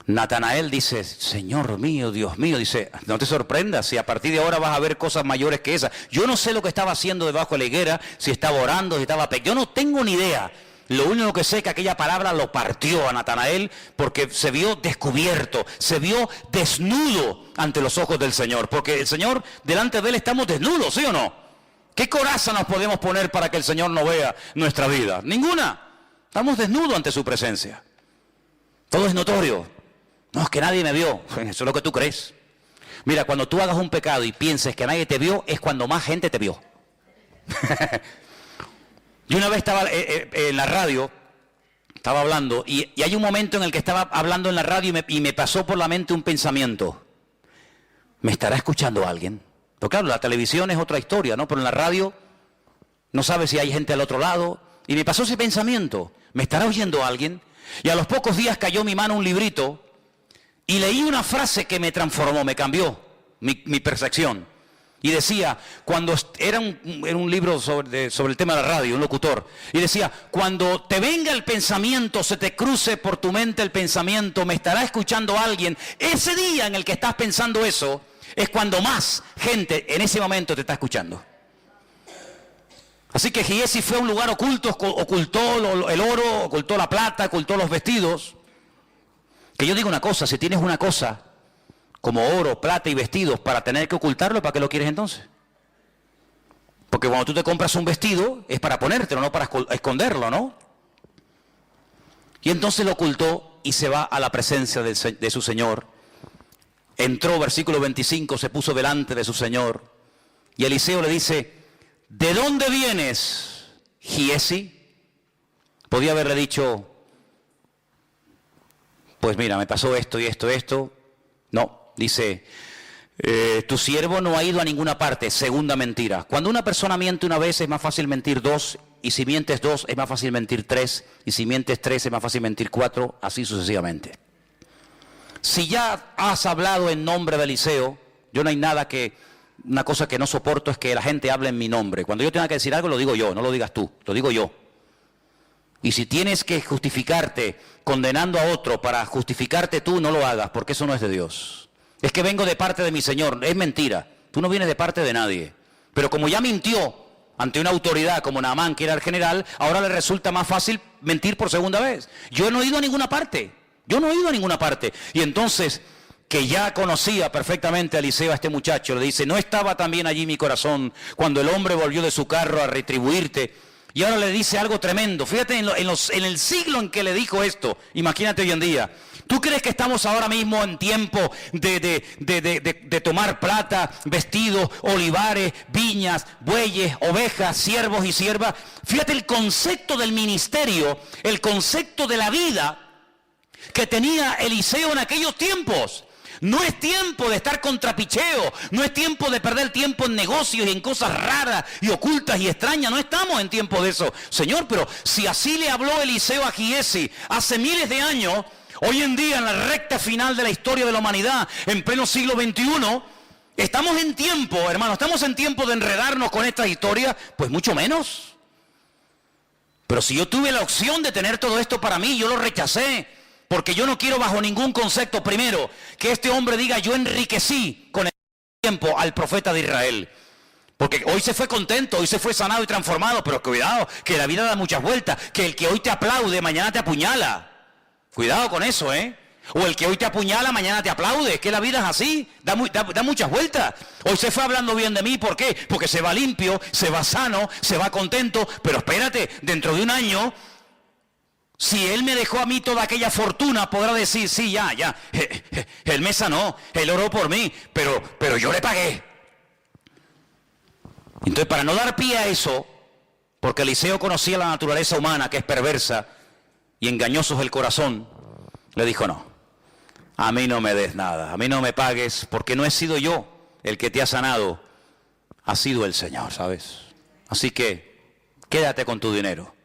Natanael dice, Señor mío, Dios mío, dice, no te sorprendas si a partir de ahora vas a ver cosas mayores que esas. Yo no sé lo que estaba haciendo debajo de la higuera, si estaba orando, si estaba... Yo no tengo ni idea. Lo único que sé es que aquella palabra lo partió a Natanael porque se vio descubierto, se vio desnudo ante los ojos del Señor. Porque el Señor, delante de Él estamos desnudos, ¿sí o no? ¿Qué coraza nos podemos poner para que el Señor no vea nuestra vida? Ninguna. Estamos desnudos ante su presencia. Todo es notorio. No, es que nadie me vio. Eso es lo que tú crees. Mira, cuando tú hagas un pecado y pienses que nadie te vio, es cuando más gente te vio. Yo una vez estaba en la radio, estaba hablando, y hay un momento en el que estaba hablando en la radio y me pasó por la mente un pensamiento. ¿Me estará escuchando alguien? Porque claro, la televisión es otra historia, ¿no? Pero en la radio no sabes si hay gente al otro lado. Y me pasó ese pensamiento. ¿Me estará oyendo alguien? Y a los pocos días cayó en mi mano un librito y leí una frase que me transformó, me cambió mi percepción. Y decía, cuando era un libro sobre el tema de la radio, un locutor, y decía, cuando te venga el pensamiento, se te cruce por tu mente el pensamiento, me estará escuchando alguien, ese día en el que estás pensando eso, es cuando más gente en ese momento te está escuchando. Así que Giesi fue a un lugar oculto, ocultó el oro, ocultó la plata, ocultó los vestidos. Que yo digo una cosa, si tienes una cosa como oro, plata y vestidos para tener que ocultarlo, ¿para qué lo quieres entonces? Porque cuando tú te compras un vestido es para ponértelo, no para esconderlo, ¿no? Y entonces lo ocultó y se va a la presencia de su Señor. Entró, versículo 25, se puso delante de su Señor. Y Eliseo le dice, ¿de dónde vienes, Giesi? Podía haberle dicho, pues mira, me pasó esto y esto, esto. No, dice, tu siervo no ha ido a ninguna parte. Segunda mentira. Cuando una persona miente una vez es más fácil mentir dos, y si mientes dos es más fácil mentir tres, y si mientes tres es más fácil mentir cuatro, así sucesivamente. Si ya has hablado en nombre de Eliseo, yo no hay nada que, una cosa que no soporto es que la gente hable en mi nombre. Cuando yo tenga que decir algo lo digo yo, no lo digas tú, lo digo yo. Y si tienes que justificarte condenando a otro para justificarte tú, no lo hagas, porque eso no es de Dios. Es que vengo de parte de mi Señor, es mentira. Tú no vienes de parte de nadie. Pero como ya mintió ante una autoridad como Naamán, que era el general, ahora le resulta más fácil mentir por segunda vez. Yo no he ido a ninguna parte. Yo no he ido a ninguna parte. Y entonces, que ya conocía perfectamente a Eliseo, a este muchacho, le dice, ¿no estaba también allí mi corazón cuando el hombre volvió de su carro a retribuirte? Y ahora le dice algo tremendo. Fíjate en el siglo en que le dijo esto. Imagínate hoy en día. ¿Tú crees que estamos ahora mismo en tiempo de tomar plata, vestidos, olivares, viñas, bueyes, ovejas, siervos y siervas? Fíjate el concepto del ministerio, el concepto de la vida que tenía Eliseo en aquellos tiempos. No es tiempo de estar con trapicheo, no es tiempo de perder tiempo en negocios y en cosas raras y ocultas y extrañas, no estamos en tiempo de eso. Señor, pero si así le habló Eliseo a Giesi hace miles de años, hoy en día en la recta final de la historia de la humanidad, en pleno siglo XXI, estamos en tiempo, hermano, estamos en tiempo de enredarnos con estas historias, pues mucho menos. Pero si yo tuve la opción de tener todo esto para mí, yo lo rechacé. Porque yo no quiero bajo ningún concepto, primero, que este hombre diga, yo enriquecí con el tiempo al profeta de Israel. Porque hoy se fue contento, hoy se fue sanado y transformado, pero cuidado, que la vida da muchas vueltas, que el que hoy te aplaude, mañana te apuñala. Cuidado con eso, ¿eh? O el que hoy te apuñala, mañana te aplaude, es que la vida es así, da muchas vueltas. Hoy se fue hablando bien de mí, ¿por qué? Porque se va limpio, se va sano, se va contento, pero espérate, dentro de un año... Si él me dejó a mí toda aquella fortuna, podrá decir, sí, ya, él me sanó, él oró por mí, pero yo le pagué. Entonces, para no dar pie a eso, porque Eliseo conocía la naturaleza humana, que es perversa, y engañoso es el corazón, le dijo, no, a mí no me des nada, a mí no me pagues, porque no he sido yo el que te ha sanado, ha sido el Señor, ¿sabes? Así que, quédate con tu dinero.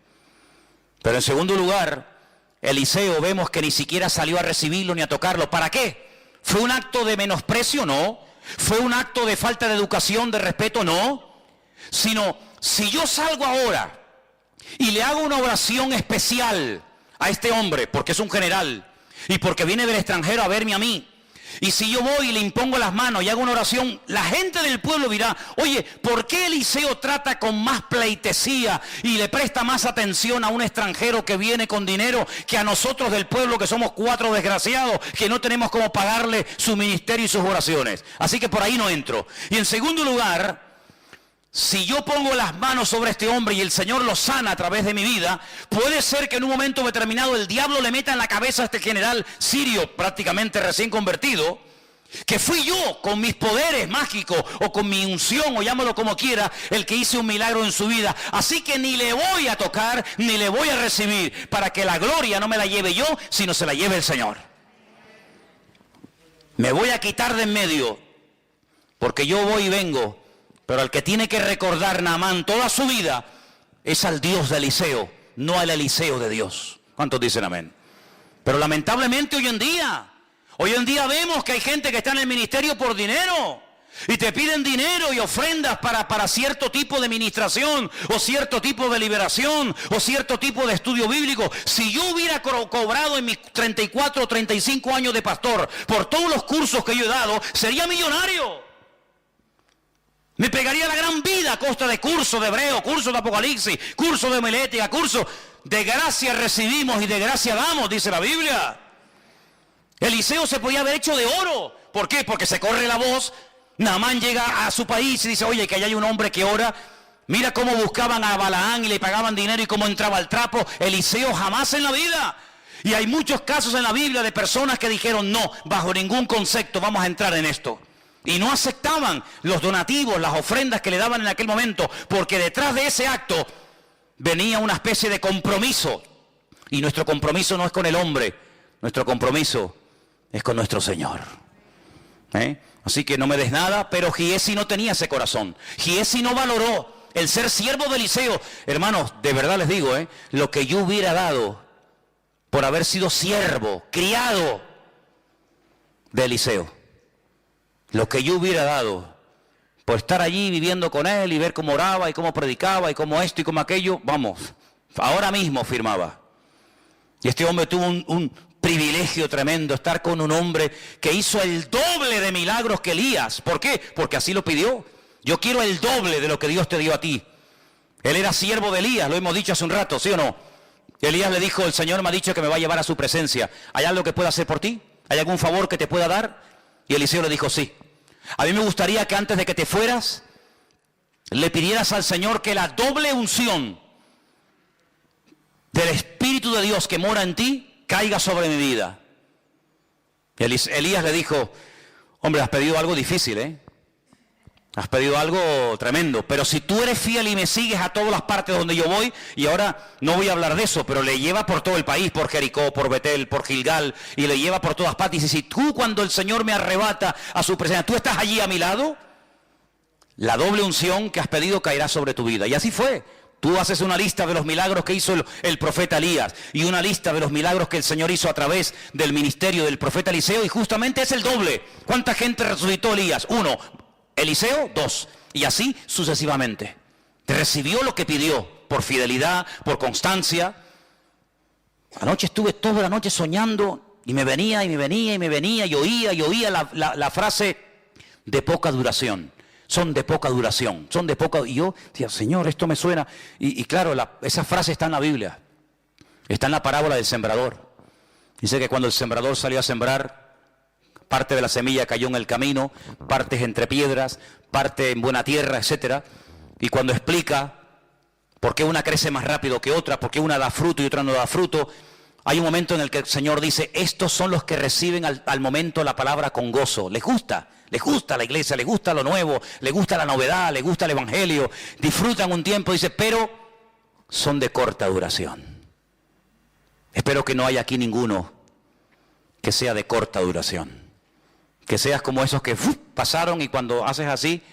Pero en segundo lugar, Eliseo vemos que ni siquiera salió a recibirlo ni a tocarlo. ¿Para qué? ¿Fue un acto de menosprecio? No. ¿Fue un acto de falta de educación, de respeto? No. Sino, si yo salgo ahora y le hago una oración especial a este hombre, porque es un general, y porque viene del extranjero a verme a mí, y si yo voy y le impongo las manos y hago una oración, la gente del pueblo dirá, oye, ¿por qué Eliseo trata con más pleitesía y le presta más atención a un extranjero que viene con dinero que a nosotros del pueblo, que somos 4 desgraciados, que no tenemos cómo pagarle su ministerio y sus oraciones? Así que por ahí no entro. Y en segundo lugar, si yo pongo las manos sobre este hombre y el Señor lo sana a través de mi vida, puede ser que en un momento determinado el diablo le meta en la cabeza a este general sirio, prácticamente recién convertido, que fui yo con mis poderes mágicos o con mi unción, o llámalo como quiera, el que hice un milagro en su vida. Así que ni le voy a tocar, ni le voy a recibir, para que la gloria no me la lleve yo, sino se la lleve el Señor. Me voy a quitar de en medio, porque yo voy y vengo. Pero al que tiene que recordar Naamán toda su vida es al Dios de Eliseo, no al Eliseo de Dios. ¿Cuántos dicen amén? Pero lamentablemente hoy en día vemos que hay gente que está en el ministerio por dinero. Y te piden dinero y ofrendas para cierto tipo de ministración, o cierto tipo de liberación, o cierto tipo de estudio bíblico. Si yo hubiera cobrado en mis 34 o 35 años de pastor por todos los cursos que yo he dado, sería millonario. Me pegaría la gran vida a costa de cursos de hebreo, cursos de apocalipsis, cursos de homilética, cursos de gracia recibimos y de gracia damos, dice la Biblia. Eliseo se podía haber hecho de oro. ¿Por qué? Porque se corre la voz. Naamán llega a su país y dice, oye, que allá hay un hombre que ora. Mira cómo buscaban a Balaán y le pagaban dinero y cómo entraba al trapo. Eliseo jamás en la vida. Y hay muchos casos en la Biblia de personas que dijeron, no, bajo ningún concepto vamos a entrar en esto. Y no aceptaban los donativos, las ofrendas que le daban en aquel momento, porque detrás de ese acto venía una especie de compromiso. Y nuestro compromiso no es con el hombre, nuestro compromiso es con nuestro Señor. Así que no me des nada, pero Giesi no tenía ese corazón. Giesi no valoró el ser siervo de Eliseo. Hermanos, de verdad les digo, lo que yo hubiera dado por haber sido siervo, criado de Eliseo. Lo que yo hubiera dado por estar allí viviendo con él y ver cómo oraba y cómo predicaba y cómo esto y cómo aquello, vamos, ahora mismo firmaba. Y este hombre tuvo un privilegio tremendo, estar con un hombre que hizo el doble de milagros que Elías. ¿Por qué? Porque así lo pidió. Yo quiero el doble de lo que Dios te dio a ti. Él era siervo de Elías, lo hemos dicho hace un rato, ¿sí o no? Elías le dijo, el Señor me ha dicho que me va a llevar a su presencia. ¿Hay algo que pueda hacer por ti? ¿Hay algún favor que te pueda dar? Y Eliseo le dijo, sí. A mí me gustaría que antes de que te fueras, le pidieras al Señor que la doble unción del Espíritu de Dios que mora en ti, caiga sobre mi vida. Y Elías le dijo, hombre, has pedido algo difícil, Has pedido algo tremendo, pero si tú eres fiel y me sigues a todas las partes donde yo voy, y ahora no voy a hablar de eso, pero le lleva por todo el país, por Jericó, por Betel, por Gilgal, y le lleva por todas partes, y dice, si tú cuando el Señor me arrebata a su presencia, tú estás allí a mi lado, la doble unción que has pedido caerá sobre tu vida. Y así fue. Tú haces una lista de los milagros que hizo el profeta Elías, y una lista de los milagros que el Señor hizo a través del ministerio del profeta Eliseo, y justamente es el doble. ¿Cuánta gente resucitó Elías? 1. Eliseo, 2, y así sucesivamente. Recibió lo que pidió, por fidelidad, por constancia. Anoche estuve toda la noche soñando, y me venía, y oía la frase de poca duración. Son de poca duración, son de poca... Y yo decía, Señor, esto me suena. Y claro, esa frase está en la Biblia. Está en la parábola del sembrador. Dice que cuando el sembrador salió a sembrar, parte de la semilla cayó en el camino, partes entre piedras, parte en buena tierra, etc. Y cuando explica por qué una crece más rápido que otra, por qué una da fruto y otra no da fruto, hay un momento en el que el Señor dice, estos son los que reciben al momento la palabra con gozo. Les gusta la iglesia, les gusta lo nuevo, les gusta la novedad, les gusta el evangelio, disfrutan un tiempo, dice, pero son de corta duración. Espero que no haya aquí ninguno que sea de corta duración. Que seas como esos que pasaron y cuando haces así,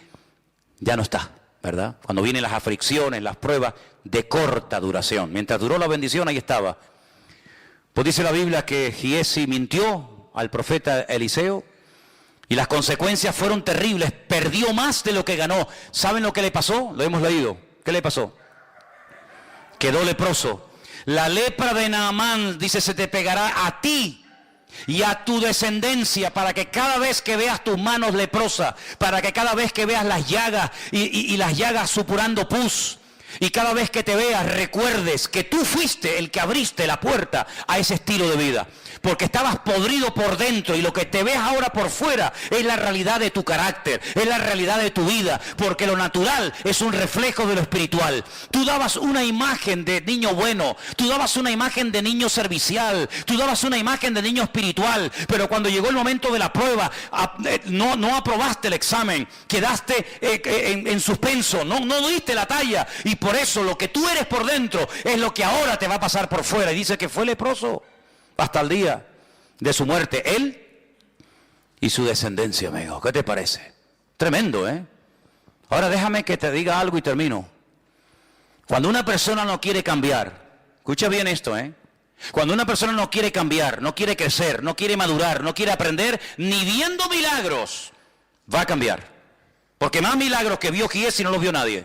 ya no está, ¿verdad? Cuando vienen las aflicciones, las pruebas, de corta duración. Mientras duró la bendición, ahí estaba. Pues dice la Biblia que Giesi mintió al profeta Eliseo y las consecuencias fueron terribles. Perdió más de lo que ganó. ¿Saben lo que le pasó? Lo hemos leído. ¿Qué le pasó? Quedó leproso. La lepra de Naamán, dice, se te pegará a ti y a tu descendencia, para que cada vez que veas tus manos leprosas, para que cada vez que veas las llagas y las llagas supurando pus, y cada vez que te veas recuerdes que tú fuiste el que abriste la puerta a ese estilo de vida, porque estabas podrido por dentro y lo que te ves ahora por fuera es la realidad de tu carácter, es la realidad de tu vida, porque lo natural es un reflejo de lo espiritual. Tú dabas una imagen de niño bueno, tú dabas una imagen de niño servicial, tú dabas una imagen de niño espiritual, pero cuando llegó el momento de la prueba, no aprobaste el examen, quedaste en suspenso, no diste la talla, y por eso lo que tú eres por dentro es lo que ahora te va a pasar por fuera. Y dice que fue leproso hasta el día de su muerte, él y su descendencia, amigo. ¿Qué te parece? Tremendo, ¿eh? Ahora déjame que te diga algo y termino. Cuando una persona no quiere cambiar, escucha bien esto, ¿eh? Cuando una persona no quiere cambiar, no quiere crecer, no quiere madurar, no quiere aprender, ni viendo milagros, va a cambiar. Porque más milagros que vio Giesi no los vio nadie.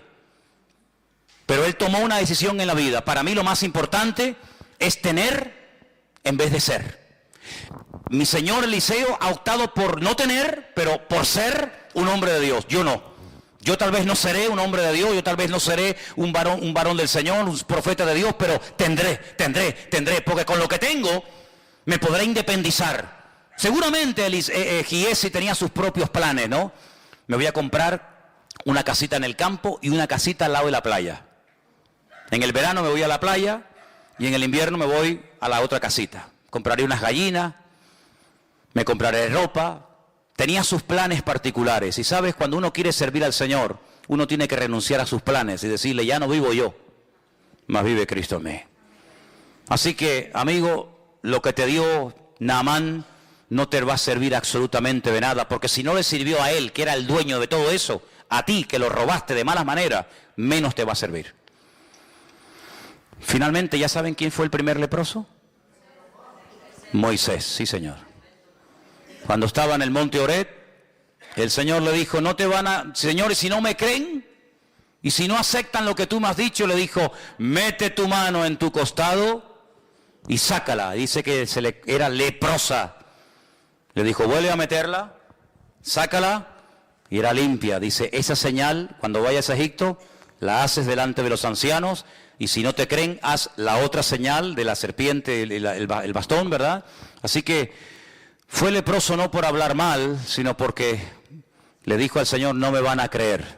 Pero él tomó una decisión en la vida. Para mí lo más importante es tener en vez de ser. Mi señor Eliseo ha optado por no tener, pero por ser un hombre de Dios. Yo no. Yo tal vez no seré un hombre de Dios, yo tal vez no seré un varón del Señor, un profeta de Dios, pero tendré, porque con lo que tengo me podré independizar. Seguramente Giesi tenía sus propios planes, ¿no? Me voy a comprar una casita en el campo y una casita al lado de la playa. En el verano me voy a la playa y en el invierno me voy a la otra casita. Compraré unas gallinas, me compraré ropa. Tenía sus planes particulares. Y sabes, cuando uno quiere servir al Señor, uno tiene que renunciar a sus planes y decirle, ya no vivo yo, mas vive Cristo en mí. Así que, amigo, lo que te dio Naamán no te va a servir absolutamente de nada, porque si no le sirvió a él, que era el dueño de todo eso, a ti, que lo robaste de malas maneras, menos te va a servir. Finalmente, ¿ya saben quién fue el primer leproso? Moisés, sí señor. Cuando estaba en el monte Horeb, el Señor le dijo, no te van a... Señores, si no me creen, y si no aceptan lo que tú me has dicho, le dijo, mete tu mano en tu costado y sácala. Dice que era leprosa. Le dijo, vuelve a meterla, sácala, y era limpia. Dice, esa señal, cuando vayas a Egipto, la haces delante de los ancianos, y si no te creen, haz la otra señal de la serpiente, el bastón, ¿verdad? Así que fue leproso no por hablar mal, sino porque le dijo al Señor, no me van a creer,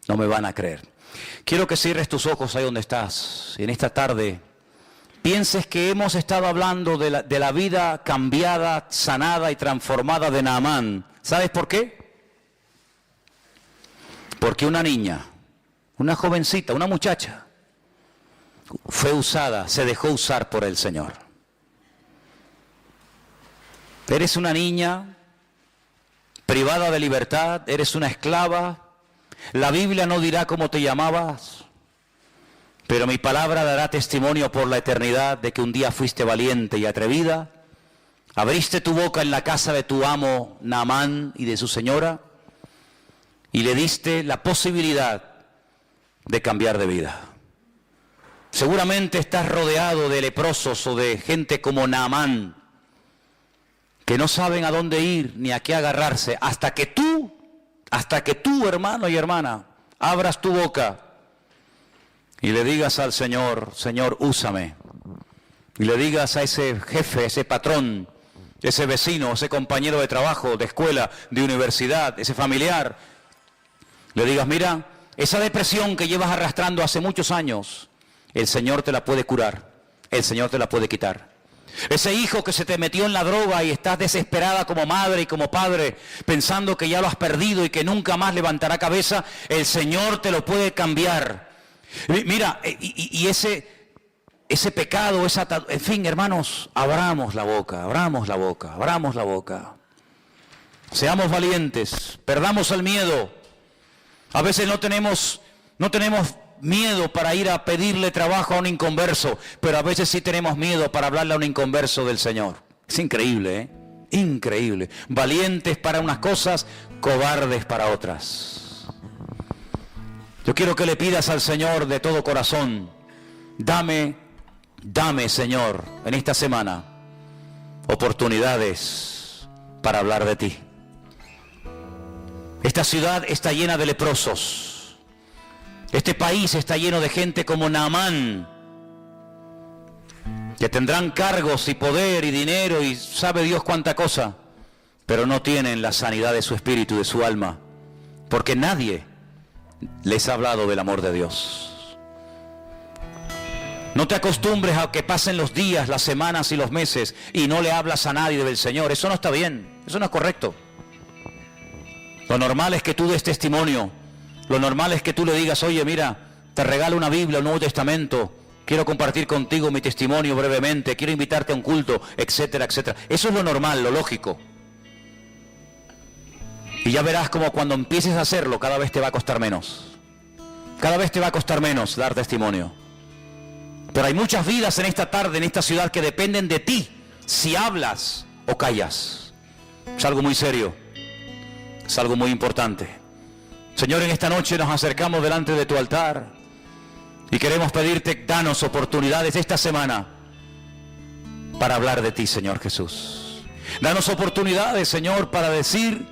no me van a creer. Quiero que cierres tus ojos ahí donde estás, y en esta tarde pienses que hemos estado hablando de la vida cambiada, sanada y transformada de Naamán. ¿Sabes por qué? Porque una niña, una jovencita, una muchacha, fue usada, se dejó usar por el Señor. Eres una niña privada de libertad, eres una esclava. La Biblia no dirá cómo te llamabas, pero mi palabra dará testimonio por la eternidad de que un día fuiste valiente y atrevida. Abriste tu boca en la casa de tu amo Naamán y de su señora y le diste la posibilidad de cambiar de vida. Seguramente estás rodeado de leprosos o de gente como Naamán que no saben a dónde ir ni a qué agarrarse hasta que tú, hermano y hermana, abras tu boca y le digas al Señor, Señor, úsame. Y le digas a ese jefe, ese patrón, ese vecino, ese compañero de trabajo, de escuela, de universidad, ese familiar, le digas, mira, esa depresión que llevas arrastrando hace muchos años, el Señor te la puede curar, el Señor te la puede quitar. Ese hijo que se te metió en la droga y estás desesperada como madre y como padre, pensando que ya lo has perdido y que nunca más levantará cabeza, el Señor te lo puede cambiar. Mira, y ese pecado, en fin, hermanos, abramos la boca, abramos la boca, abramos la boca. Seamos valientes, perdamos el miedo. A veces no tenemos miedo para ir a pedirle trabajo a un inconverso, pero a veces sí tenemos miedo para hablarle a un inconverso del Señor. Es increíble, ¿eh? Increíble. Valientes para unas cosas, cobardes para otras. Yo quiero que le pidas al Señor de todo corazón, dame, Señor, en esta semana, oportunidades para hablar de ti. Esta ciudad está llena de leprosos. Este país está lleno de gente como Naamán, que tendrán cargos y poder y dinero y sabe Dios cuánta cosa, pero no tienen la sanidad de su espíritu, de su alma, porque nadie les ha hablado del amor de Dios. No te acostumbres a que pasen los días, las semanas y los meses y no le hablas a nadie del Señor. Eso no está bien, eso no es correcto. Lo normal es que tú des testimonio. Lo normal es que tú le digas, oye, mira, te regalo una Biblia, un Nuevo Testamento, quiero compartir contigo mi testimonio brevemente, quiero invitarte a un culto, etcétera, etcétera. Eso es lo normal, lo lógico. Y ya verás como cuando empieces a hacerlo, cada vez te va a costar menos. Cada vez te va a costar menos dar testimonio. Pero hay muchas vidas en esta tarde, en esta ciudad, que dependen de ti, si hablas o callas. Es algo muy serio, es algo muy importante. Señor, en esta noche nos acercamos delante de tu altar y queremos pedirte, danos oportunidades esta semana para hablar de ti, Señor Jesús. Danos oportunidades, Señor, para decir,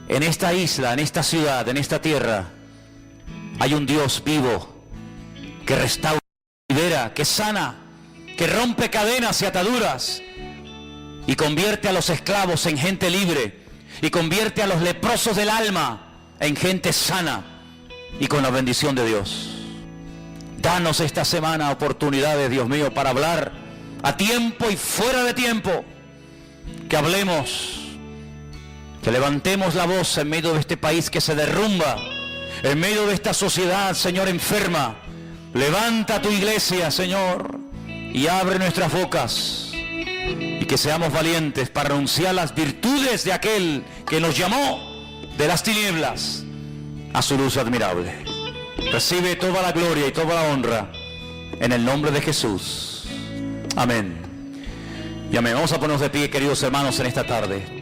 en esta isla, en esta ciudad, en esta tierra, hay un Dios vivo que restaura, que libera, que sana, que rompe cadenas y ataduras, y convierte a los esclavos en gente libre, y convierte a los leprosos del alma en gente sana y con la bendición de Dios. Danos esta semana oportunidades, Dios mío, para hablar a tiempo y fuera de tiempo. Que hablemos, que levantemos la voz en medio de este país que se derrumba, en medio de esta sociedad, Señor, enferma. Levanta tu iglesia, Señor, y abre nuestras bocas, y que seamos valientes para anunciar las virtudes de aquel que nos llamó de las tinieblas a su luz admirable. Recibe toda la gloria y toda la honra en el nombre de Jesús. Amén. Y amén. Vamos a ponernos de pie, queridos hermanos, en esta tarde.